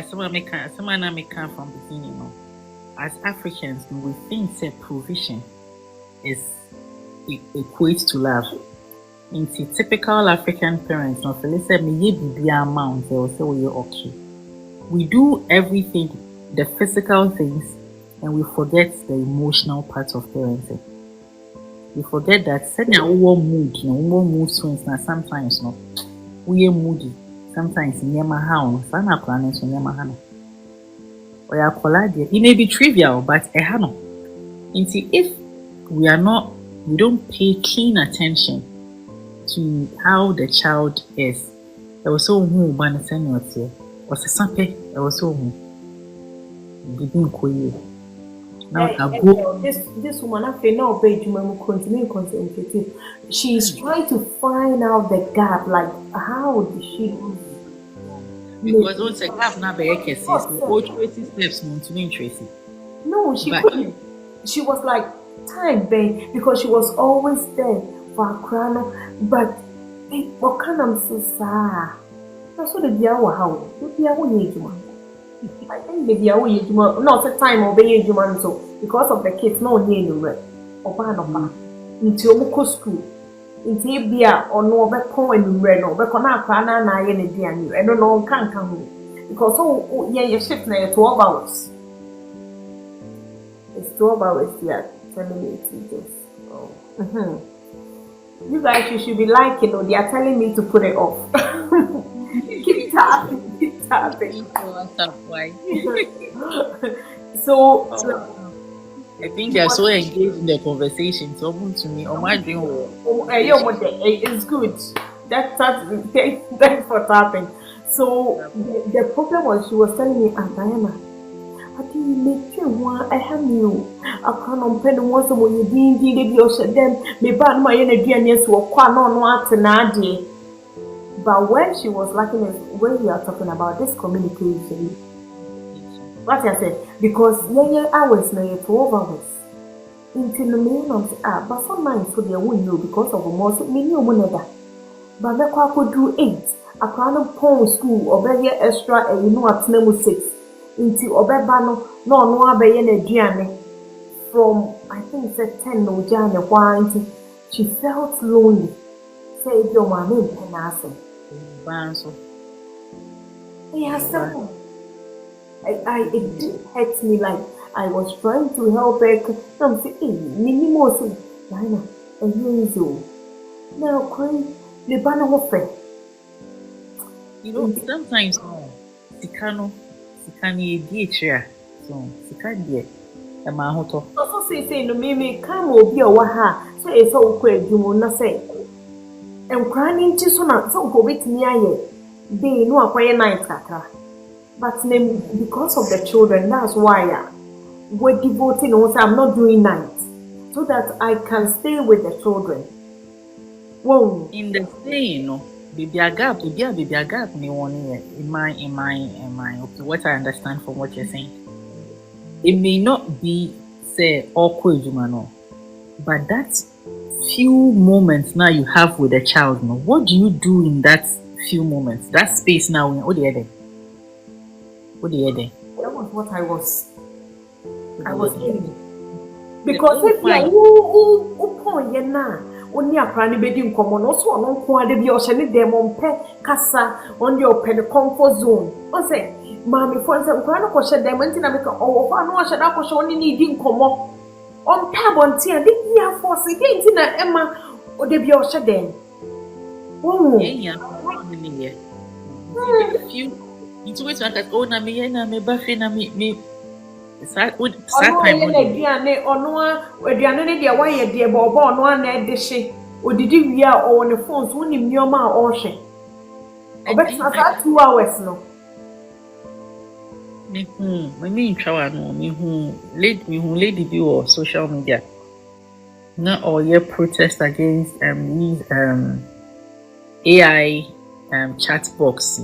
someone may come from the beginning. As Africans, we think that provision is equates to love. In typical African parents, no, so let's say me be amount, they will say we are okay. We do everything, the physical things, and we forget the emotional part of parenting. We forget that certain mood swings. Now sometimes no, we are moody. Sometimes in Yamaha, Sana planets in Yamaha. Or your collage, it may be trivial, but a hano. And see, if we don't pay keen attention to how the child is. There was so who man senior here was a sample. There was so who didn't quit. Now I go. This woman, I feel now, continue. She is trying to find out the gap. Like, how did she do? Because once I have now the cases, all Tracy steps to me Tracy. No, she couldn't. She was like time, babe, because she was always there for a crown. But what kind of sister? That's what the Biawa how. The Biawa age one. I think the Biawa age one. Not a time of age one, so because of the kids, no near the red or ban of man into Moko school. Into Bia or no beco and red or becona crana and I and a dear new. I don't know, can't come because oh, yeah, your shift now 12 hours. It's 12 hours here. 10 minutes. Oh. You guys, you should be liking or they are telling me to put it off. Keep tapping. Why? So I think they are so engaged in the conversation. So to me, oh my dream. It's good. Thanks for tapping. So the problem was she was telling me, Diana, I didn't make you one. I have you. I can't pen once when you didn't your them. Me bad my energy and yes, were quite not nadi. But when she was lacking is when we are talking about this communication. What I said, because hours now 12 hours. Until the main of but sometimes so they won't know because of a more many money. But me kwa do 8. Akwa no pon school obeye extra e no atena mu 6. Nti obeba no no abeye na aduane from I think say 10 no jane kwa nti she felt lonely. Say your mama penase. Banso. Yes, it did hurt me like I was trying to help her. I'm saying, hey, minimum say, Nina, and you is old. Now, crying, the banner of friend. You know, sometimes, Sikano, Sikani, DHR, so Sikandi, a mahoto. Also, say, no, me, come will be a waha, so it's all quick, you will not say. And crying to so go with me, they know a quiet night, Kaka. But because of the children, that's why we're devoting also. I'm not doing night so that I can stay with the children. Whoa. In the saying, baby, a gap, me one year. In my, okay, what I understand from what you're saying, it may not be, say, awkward, but that few moments now you have with the child, what do you do in that few moments? That space now, what do you do? That was what I was in. Because if you na only a cranny bed in common, also on quad be ocean demon pe casa on your pen comfort zone. I say, Mammy, for some cranny question, them went in a make or one wash and apple only needing common on tab on tea and the year for against in a Emma or the be ocean then. Oh, yeah. Few. It's always like that. Oh, na me buffy na me. Sad time. Aduane ono aduane ne de wa ye de bo no ana de hye odidi wi a o ne phone so nim nioma a o hwe obetna sa 2 hours no me ntwa no lady bi or social media na all year protest against these AI chat box.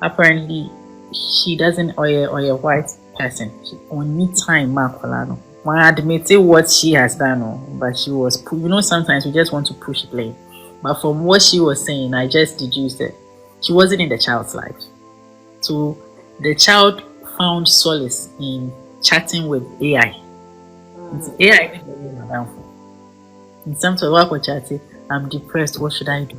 Apparently she doesn't or a white person. She only time Makolano. I admit what she has done, but she was sometimes we just want to push blame. But from what she was saying, I just deduced that she wasn't in the child's life. So the child found solace in chatting with AI. It's AI in terms of work with chatting, I'm depressed, what should I do?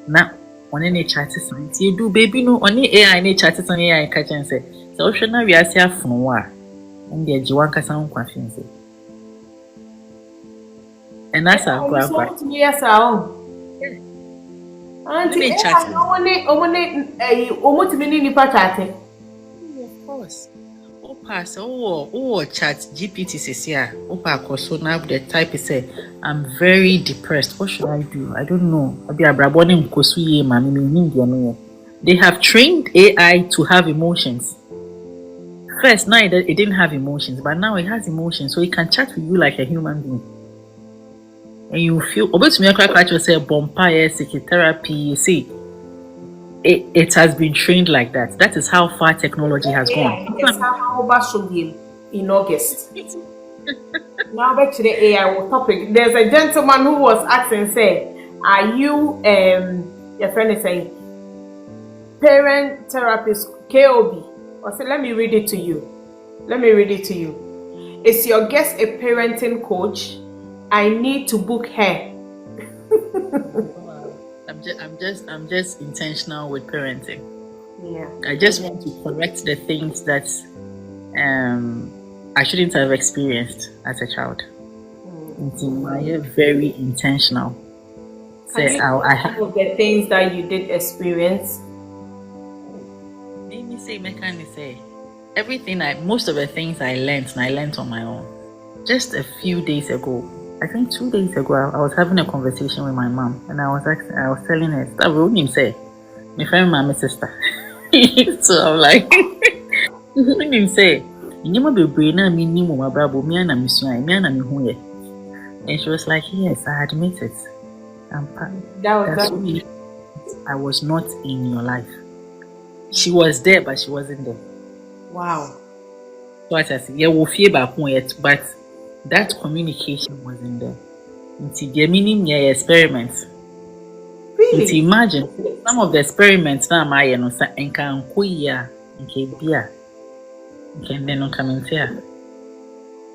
Now on any chat science, you do baby no on AI any chat on AI catch and say, so should not be as if from war and the Jiwanka sound confused. And that's our grandpa. Yes, our Auntie, of course. Pass chat GPT says here. So now the type is say I'm very depressed. What should I do? I don't know. They have trained AI to have emotions. First, now it didn't have emotions, but now it has emotions, so it can chat with you like a human being. And you feel therapy, see. It has been trained like that. That is how far technology has gone. It's how in August. Now back to the AI topic. There's a gentleman who was asking, say, are you your friend is saying parent therapist KOB? Or say, let me read it to you. Is your guest a parenting coach? I need to book her. I'm just intentional with parenting. Yeah. I just want to correct the things that I shouldn't have experienced as a child. I'm very intentional. I have the things that you did experience. Maybe say everything most of the things I learned on my own. Just a few days ago. I think 2 days ago, I was having a conversation with my mom, and I was telling her, "Stop, what did you say? My friend, my sister." So I'm like, "What did you say? You never be brain and me ni mo brabo me and me suan me and me hu ye." And she was like, "Yes, I admit it. I was not in your life. She was there, but she wasn't there." Wow. So I said, "Yeah, we'll fear back yet, but." That communication wasn't there. It's the meaning experiment. Really? Imagine some of the experiments now my no sa enka nkoya nke bia nke no coming here.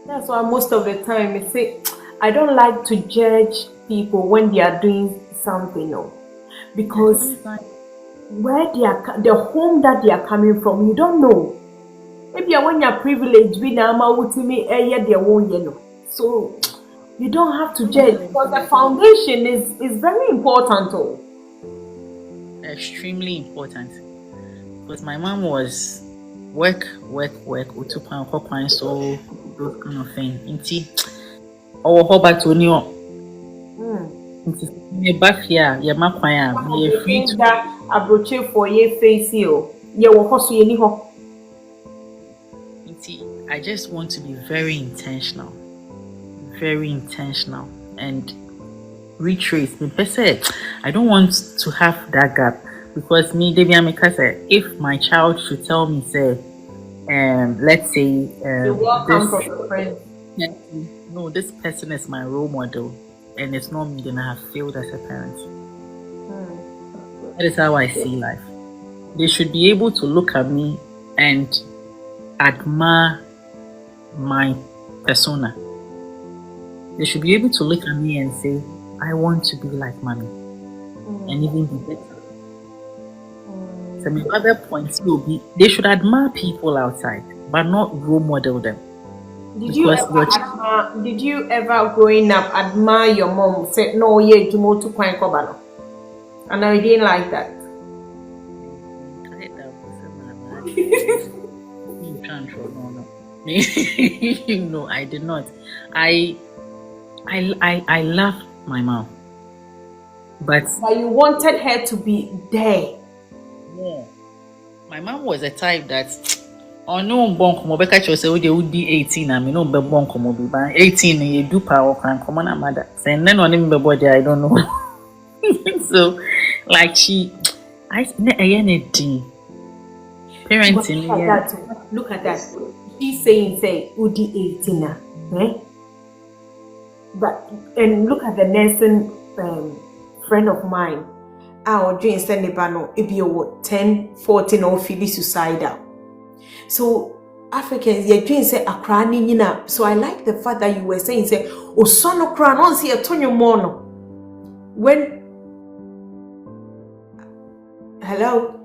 That's why most of the time I say I don't like to judge people when they are doing something, no, because where they are, the home that they are coming from, you don't know. Maybe when you're privileged, we now ultimately their own, you know. So you don't have to judge because the foundation is very important, oh. Extremely important. Because my mom was work, utupan, so those kind of thing. Inti, our whole back to New me back here, ya makwaya, me free to that approach for your face, you. You will host you anyhow. I just want to be very intentional, and retrace. I don't want to have that gap because me, Debbie Amika said, if my child should tell me, say, let's say, no, this person is my role model, and it's not me, then I have failed as a parent. That is how I see life. They should be able to look at me and admire my persona. They should be able to look at me and say, I want to be like mommy, and even be better. So my other points will be, they should admire people outside, but not role model them. Did you ever growing up admire your mom? Say no, yeah, you more to quite cover. And I didn't like that. No, I did not. I love my mom, but you wanted her to be there. Yeah, my mom was a type that no bonk mo beka chose we would be 18 and me no be bonk mo be ban 18 you do power can come on mother say then on him body I don't know. So like I anything parenting. Look at that. She's saying Udi 18 eh? But and look at the nursing friend of mine. Our dreams send no it be 10, 14 or feel suicidal. So Africans, your dreams say a crying, you know. So I like the fact that you were saying, say, oh, son of crown, on see a Tonyo Mono. When hello,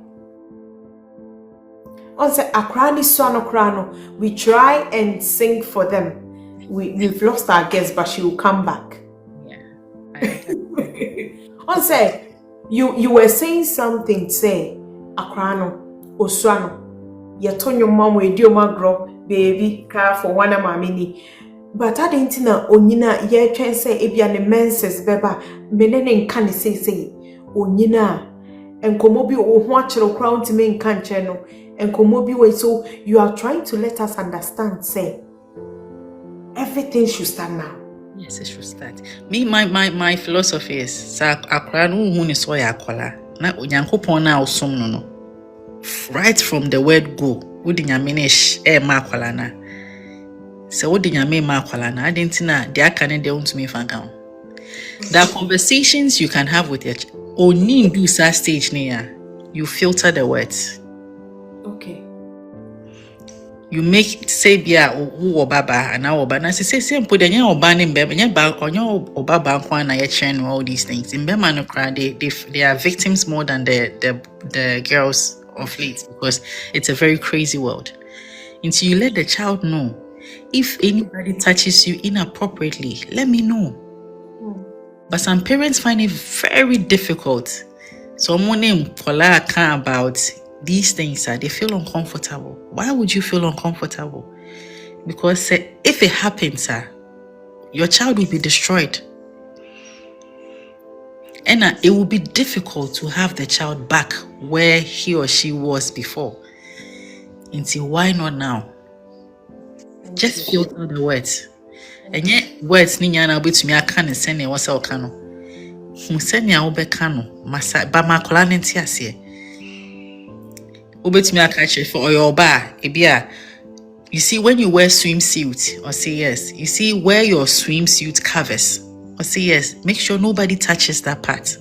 on say a crying son of crown, we try and sing for them. We've lost our guest, but she will come back. Yeah. On say you were saying something, say a crown, Oswano. You turn your mom with your magro, baby, car for one of my mini. But I didn't know, Onina, ye can say, if you're the menses, beba, menen can say, Onina, and Komobi or watch your crown to main can channel, and Komobi way. So you are trying to let us understand, say, everything should start now. Yes, it should start. Me, my philosophy is, sa akra no hu ni so ya akola, na onyankopon na osom no. Right from the word go, wodi nyame na ma akwala na. So wodi nyame ma akwala na, adentina de aka ne de untumi fanka. There are conversations you can have with your oni do sa stage near. You filter the words. Okay. You make say bia who baba and now oba na say simple de nya oba ne mbem nya ba onyo oba ba kwa na ye chen all these things. In Bema no cry they are victims more than the girls of late because it's a very crazy world. Until you let the child know, if anybody touches you inappropriately, let me know. But some parents find it very difficult. Someone named Paula can about these things, they feel uncomfortable. Why would you feel uncomfortable? Because if it happens, your child will be destroyed. And it will be difficult to have the child back where he or she was before. Until why not now? Just filter the words. And yet words ni nyana bit me aka send e wasa okano. Hu send ya obeka no masa ba makola nti ase. Obetumi aka che for your ba ebia. You see when you wear swimsuit or say yes, you see wear your swimsuit covers. Or say yes, make sure nobody touches that part.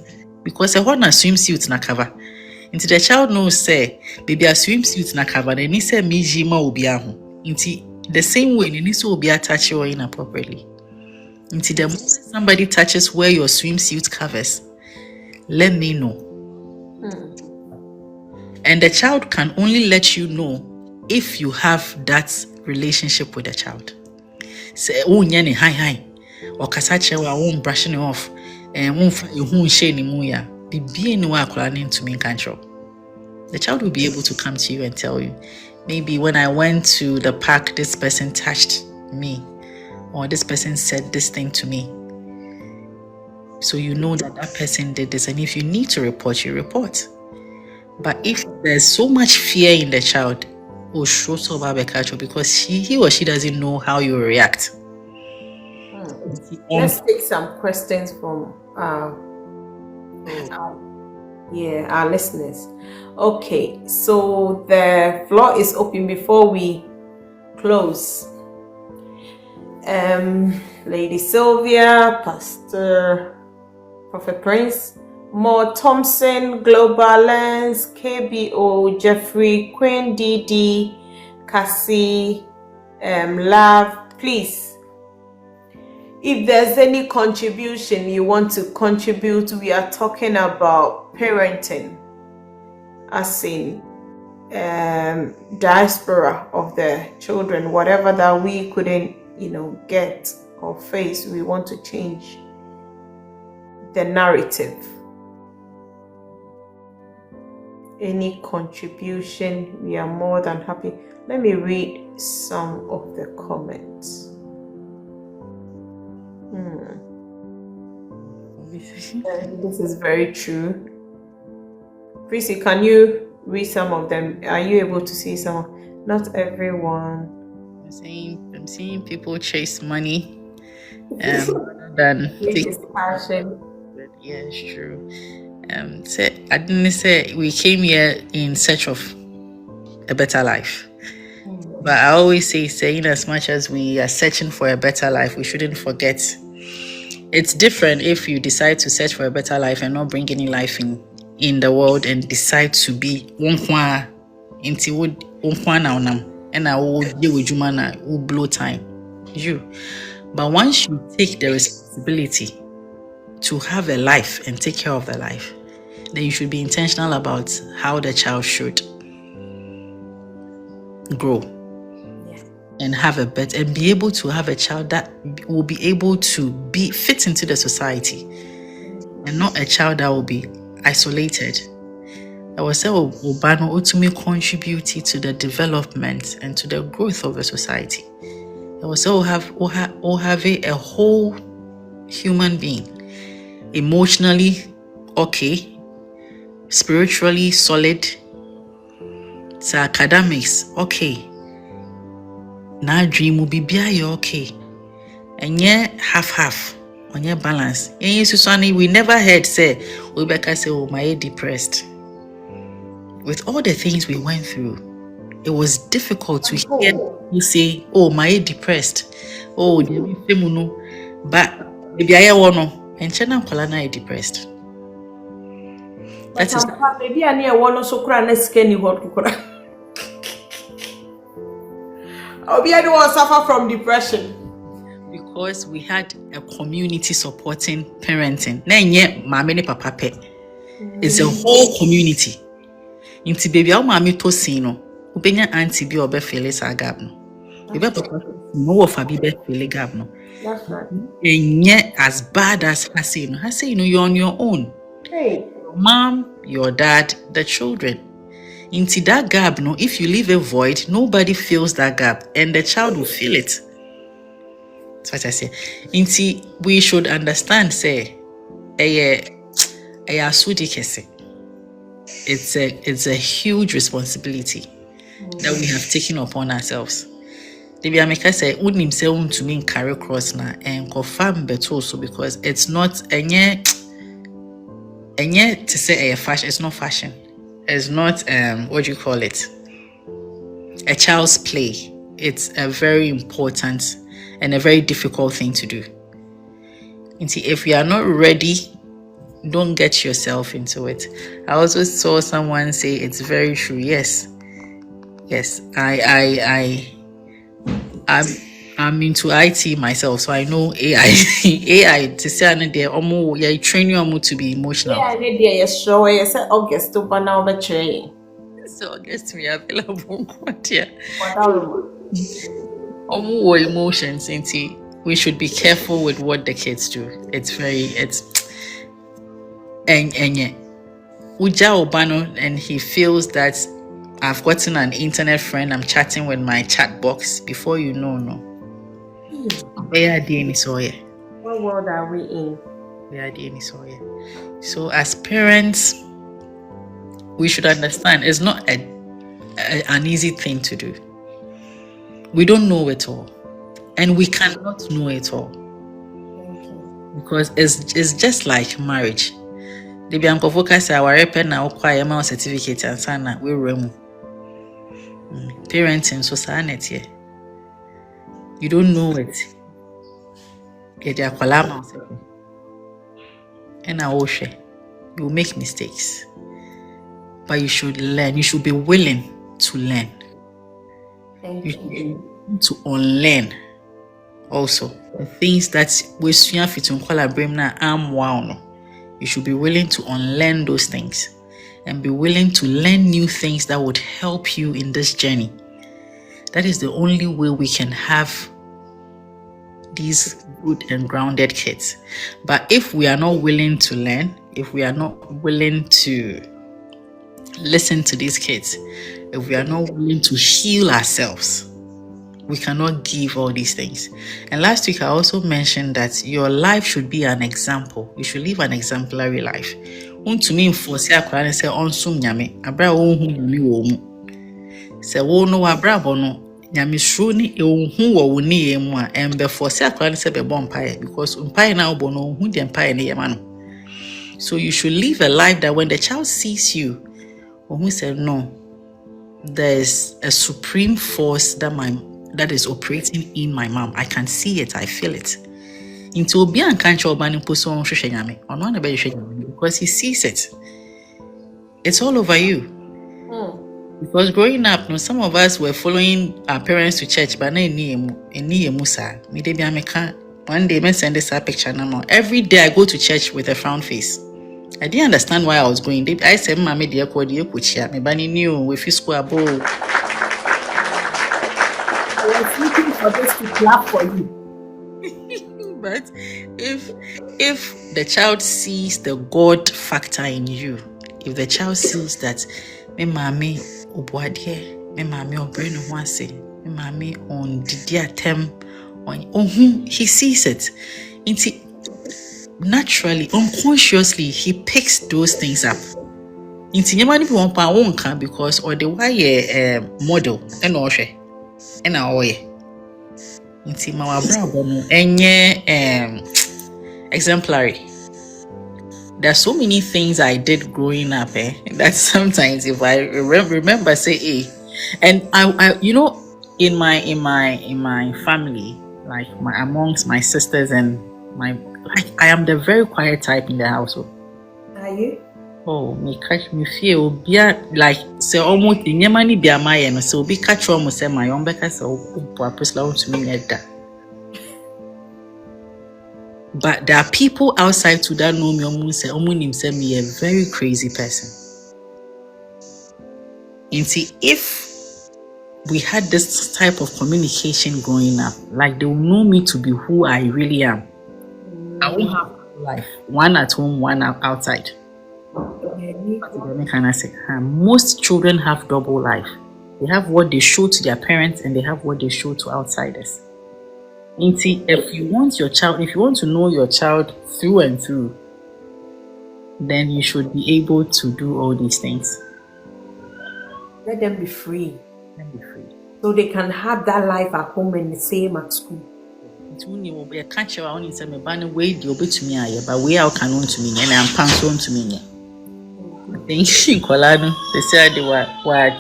because a one swimsuit na cover. Into the child knows say baby a swimsuit na cover, then he say me jima will be into the same way, and will be attached or inappropriately. Into the moment somebody touches where your swimsuit covers, let me know. And the child can only let you know if you have that relationship with the child. Say, oh, nyani, hi. Or kasache wa won't brushing it off. And won't share any more. Be anywhere planning to make control. The child will be able to come to you and tell you, maybe when I went to the park, this person touched me, or this person said this thing to me. So you know that that person did this, and if you need to report, you report. But if there's so much fear in the child, because he or she doesn't know how you react. Let's take some questions from our listeners. Okay, so the floor is open before we close. Lady Sylvia, Pastor Prophet Prince, Mo Thompson, Global Lens, KBO, Jeffrey, Queen DD, Cassie, Love, please, if there's any contribution you want to contribute, we are talking about parenting, as in diaspora of the children, whatever that we couldn't, get or face, we want to change the narrative. Any contribution, we are more than happy. Let me read some of the comments. This is very true. Prissy, can you read some of them? Are you able to see some? Not everyone. I'm seeing people chase money than passion. Yeah, it's true. I didn't say we came here in search of a better life. But I always say, in as much as we are searching for a better life, we shouldn't forget. It's different if you decide to search for a better life and not bring any life in the world and decide to be one and I will deal with you man will blow time. But once you take the responsibility to have a life and take care of the life, then you should be intentional about how the child should grow and have a better and be able to have a child that will be able to be fit into the society and not a child that will be isolated. I was saying Obano ultimately contributed to the development and to the growth of a society. I was saying having a whole human being, emotionally okay, spiritually solid, to academics okay. Now dream will be okay, and yet half on your balance. And Susani, we never heard say Rebecca say, "Oh, my depressed." With all the things we went through, it was difficult to hear you say, "Oh, my depressed." Oh, but maybe I want and Chena Kolana depressed. That is maybe I near one so cry skinny what I'll be anyone suffer from depression. Because we had a community supporting parenting. It's a whole community. Inti baby our mommy to see no. Ubenya auntie bi obe feel sa gap no. Ebe papa no of abi be feel gap no. That's right. And yet as bad as Hase, you're on your own. Hey. Mom, your dad, the children. Into that gap, no, if you leave a void, nobody fills that gap, and the child will feel it. That's what I say. Into we should understand, say, it's a huge responsibility that we have taken upon ourselves. The Biameka say, "Unim say to me carry cross na and confirm better also because it's not any to say a fashion. It's not fashion. It's not what do you call it? A child's play. It's a very important and a very difficult thing to do. And see, if we are not ready, don't get yourself into it. I also saw someone say it's very true. Yes. I'm into IT myself, so I know AI. AI to say there yeah, train you to be emotional. Yeah, I did. Yeah, yes, sure. Yes, August to ban out the train. So I guess me available. What yeah. What Emotions into we should be careful with what the kids do. It's and yeah. Uja Obano, and he feels that I've gotten an internet friend, I'm chatting with my chat box. Before you know, no. What world are we in? So as parents, we should understand it's not an easy thing to do. We don't know it all. And we cannot know it all. Because it's just like marriage. The Bianco focus our pen now acquire certificate and sana we room. Parenting society. You don't know it. Get your colama and you will make mistakes. But you should learn. You should be willing to learn. You should be willing to unlearn also. The things that we fit on call wow. You should be willing to unlearn those things and be willing to learn new things that would help you in this journey. That is the only way we can have these good and grounded kids. But if we are not willing to learn, if we are not willing to listen to these kids, if we are not willing to heal ourselves, we cannot give all these things. And last week I also mentioned that your life should be an example. You should live an exemplary life. To me, for say I say on sum nyame, abra wo hu nyame wo mu. Say wo no abra bono nyame suro ni e hu wo wo ni e mu a embe for say akwa say be bon pae because pae na obo no hu dem pae ne yema no. So you should live a life that when the child sees you, who say no, there is a supreme force that is operating in my mom. I can see it, I feel it. Into obi an kancha obani poso on hwehwe nyame. Ono na be hwehwe nyame because he sees it. It's all over you. Because growing up, no, some of us were following our parents to church, but one day I send this picture now. Every day I go to church with a frown face. I didn't understand why I was going. I said, "Mommy, dear, what do you put here? Me bani new if you square bowl." I was looking for this to clap for you. But if the child sees the God factor in you, if the child sees that me mommy obuadie, me mommy obreno wanse, me mommy on didia tem on he sees it. Naturally, unconsciously, he picks those things up. Inti nyama ni won pa won kan because or the why model and oye. Inti ma brabo no enye exemplary. There's so many things I did growing up that sometimes if I remember say and I you know in my family, like amongst my sisters and I am the very quiet type in the household. Are you? Oh, me catch me feel be like say almost in Yemani be a my so be catch almost say my own because so to me that. But there are people outside to that know me almost say me a very crazy person. And see if we had this type of communication growing up, like they will know me to be who I really am. I won't have life. One at home, one outside. Can I say? Most children have double life. They have what they show to their parents and they have what they show to outsiders. If you want to know your child through and through, then you should be able to do all these things. Let them be free. So they can have that life at home and the same at school. I can't share only say me ban way the obi to me aye but we are can on to me and I'm pan to me. Thank you, Colano. They said they were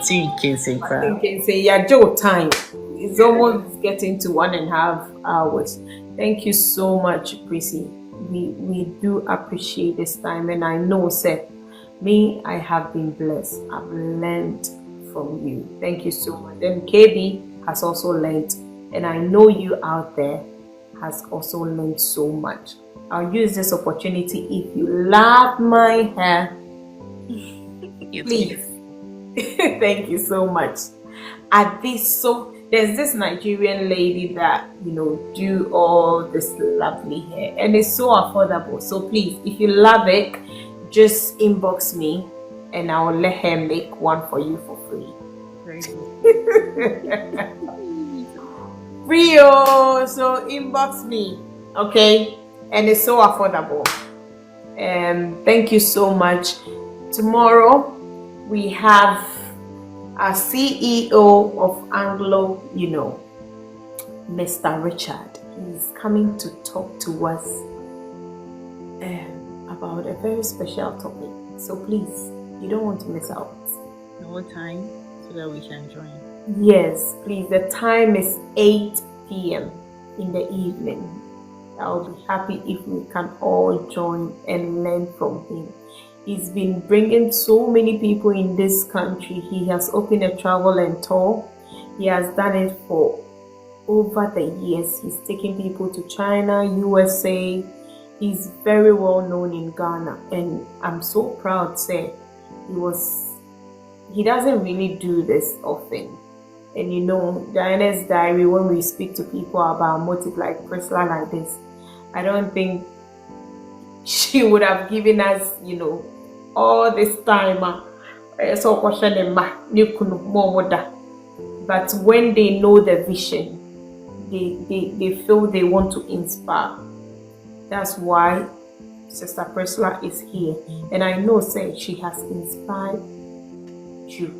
thinking say yeah, Joe time. It's almost getting to 1.5 hours. Thank you so much, Prissy. we do appreciate this time, and I know, sir, me, I have been blessed. I've learned from you. Thank you so much. Then KB has also learned, and I know you out there has also learned so much. I'll use this opportunity. If you love my hair, please. Thank you so much. At this, so there's this Nigerian lady that do all this lovely hair, and it's so affordable. So please, if you love it, just inbox me, and I will let her make one for you for free. Very good. Rio, so inbox me, okay? And it's so affordable. Thank you so much. Tomorrow we have our CEO of Anglo, Mr. Richard. He's coming to talk to us about a very special topic. So please, you don't want to miss out. What time so that we can join? Yes, please. The time is 8 p.m. in the evening. I'll be happy if we can all join and learn from him. He's been bringing so many people in this country. He has opened a travel and tour. He has done it for over the years. He's taking people to China, USA. He's very well known in Ghana, and I'm so proud to say he doesn't really do this often. And Diana's Diary, when we speak to people about motive like Priscilla like this, I don't think she would have given us, all this time. But when they know the vision, they feel they want to inspire. That's why Sister Priscilla is here. And I know, she has inspired you.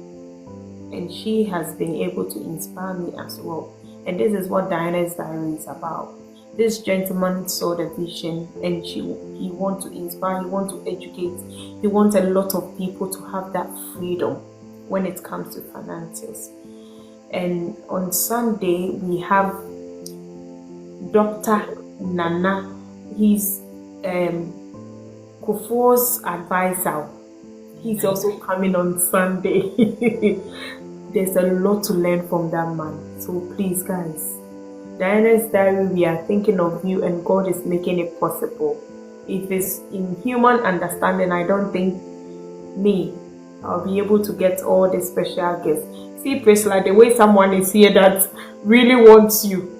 And she has been able to inspire me as well. And this is what Diana's Diary is about. This gentleman saw the vision, and he wants to inspire, he wants to educate, he wants a lot of people to have that freedom when it comes to finances. And on Sunday, we have Dr. Nana. He's Kufuor's advisor. He's also coming on Sunday. There's a lot to learn from that man. So please, guys, Diana's Diary, we are thinking of you, and God is making it possible. If it's in human understanding, I don't think I'll be able to get all the special guests. See, Priscilla, the way someone is here that really wants you.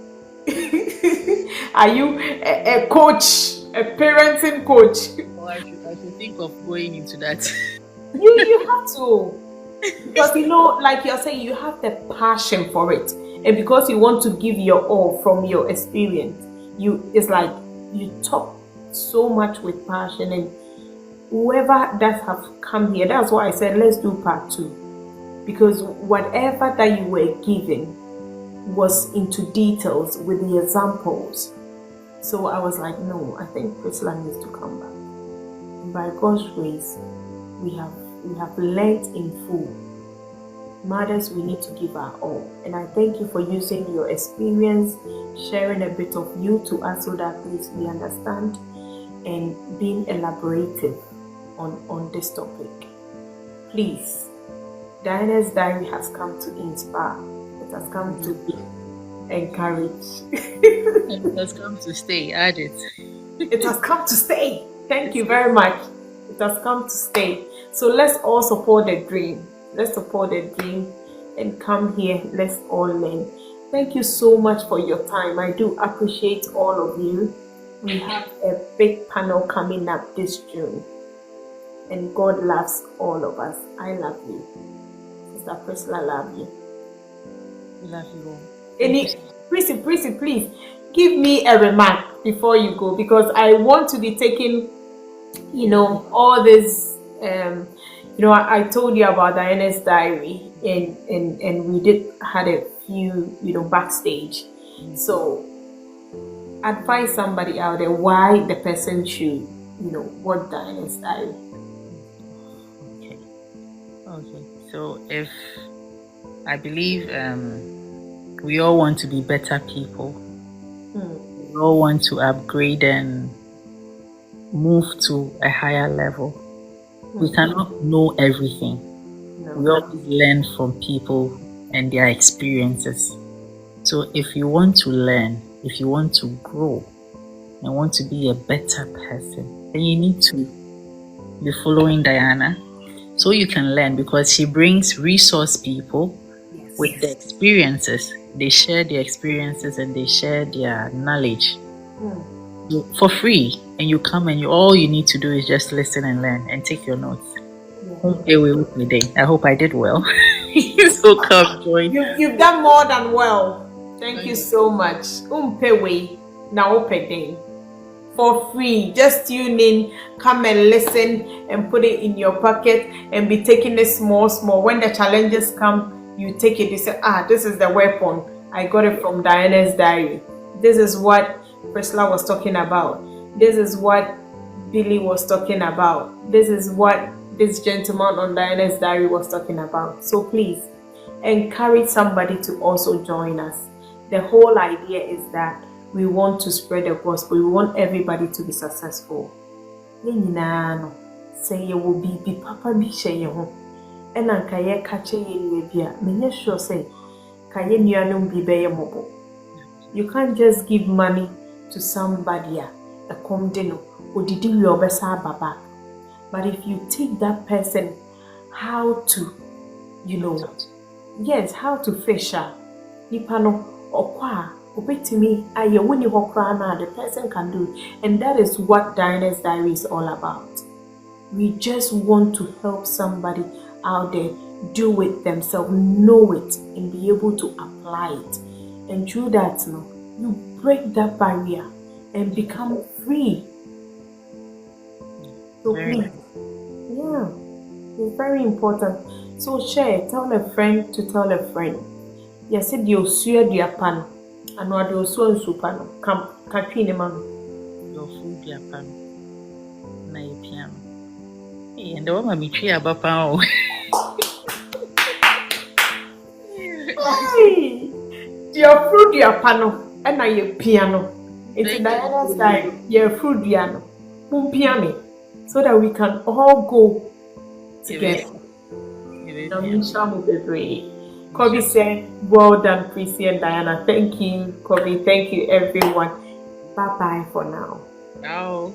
Are you a coach, a parenting coach? Oh, I should think of going into that. You have to. Because like you're saying, you have the passion for it. And because you want to give your all from your experience, it's like you talk so much with passion. And whoever that have come here, that's why I said let's do part 2. Because whatever that you were given was into details with the examples. So I was like, no, I think Priscilla needs to come back. And by God's grace, we have learned in full. Mothers, we need to give our all. And I thank you for using your experience, sharing a bit of you to us so that please we understand, and being elaborative on this topic. Please, Diana's Diary has come to inspire. It has come to encourage. And it has come to stay. Add it. It has come to stay. Thank you very much. It has come to stay. So let's all support the dream. Let's support the dream and come here. Let's all learn. Thank you so much for your time. I do appreciate all of you. We have a big panel coming up this June. And God loves all of us. I love you. Sister Priscilla, love you. We love you all. Prissy, please give me a remark before you go, because I want to be taking, all this. I told you about Diana's Diary, and we had a few, backstage. So advise somebody out there why the person should, watch Diana's Diary. Okay. So if I believe we all want to be better people. We all want to upgrade and move to a higher level. We cannot know everything. We always learn from people and their experiences. So if you want to learn, if you want to grow and want to be a better person, then you need to be following Diana so you can learn, because she brings resource people with the experiences. They share their experiences and they share their knowledge for free. And you come and all you need to do is just listen and learn and take your notes. I hope I did well. So come join. You've done more than well. Thank you so much. Umpewe na opede. For free. Just tune in, come and listen and put it in your pocket and be taking it small. When the challenges come, you take it. You say, this is the weapon. I got it from Diana's diary. This is what Priscilla was talking about. This is what Billy was talking about. This is what this gentleman on Diana's diary was talking about. So please, encourage somebody to also join us. The whole idea is that we want to spread the gospel. We want everybody to be successful. Say you will be papa bi share ho. And anka ye kache ye bia. Menye sure say kaye nuanum bi be mobo. You can't just give money to somebody a komdeno odidi wi obesa baba. But if you take that person how to, how to fish nipa no okwa obetimi aye woni hokra na the person can do it. And that is what Diana's diary is all about. We just want to help somebody out there do it themselves, know it, and be able to apply it. And through that, you break that barrier and become free. So please, it's very important. So share, tell a friend to tell a friend. Yes, it you swear the pan. And what you so super come catching man. Your food, your pan, na your piano. And the woman be tree about pound. Your fruit, your pano, and now your piano. It's Diana's style. Your fruit, piano, piano, so that we can all go together. Kobe said, well done, Prissy and Diana. Thank you, Kobe. Thank you, everyone. Bye-bye for now. Ciao.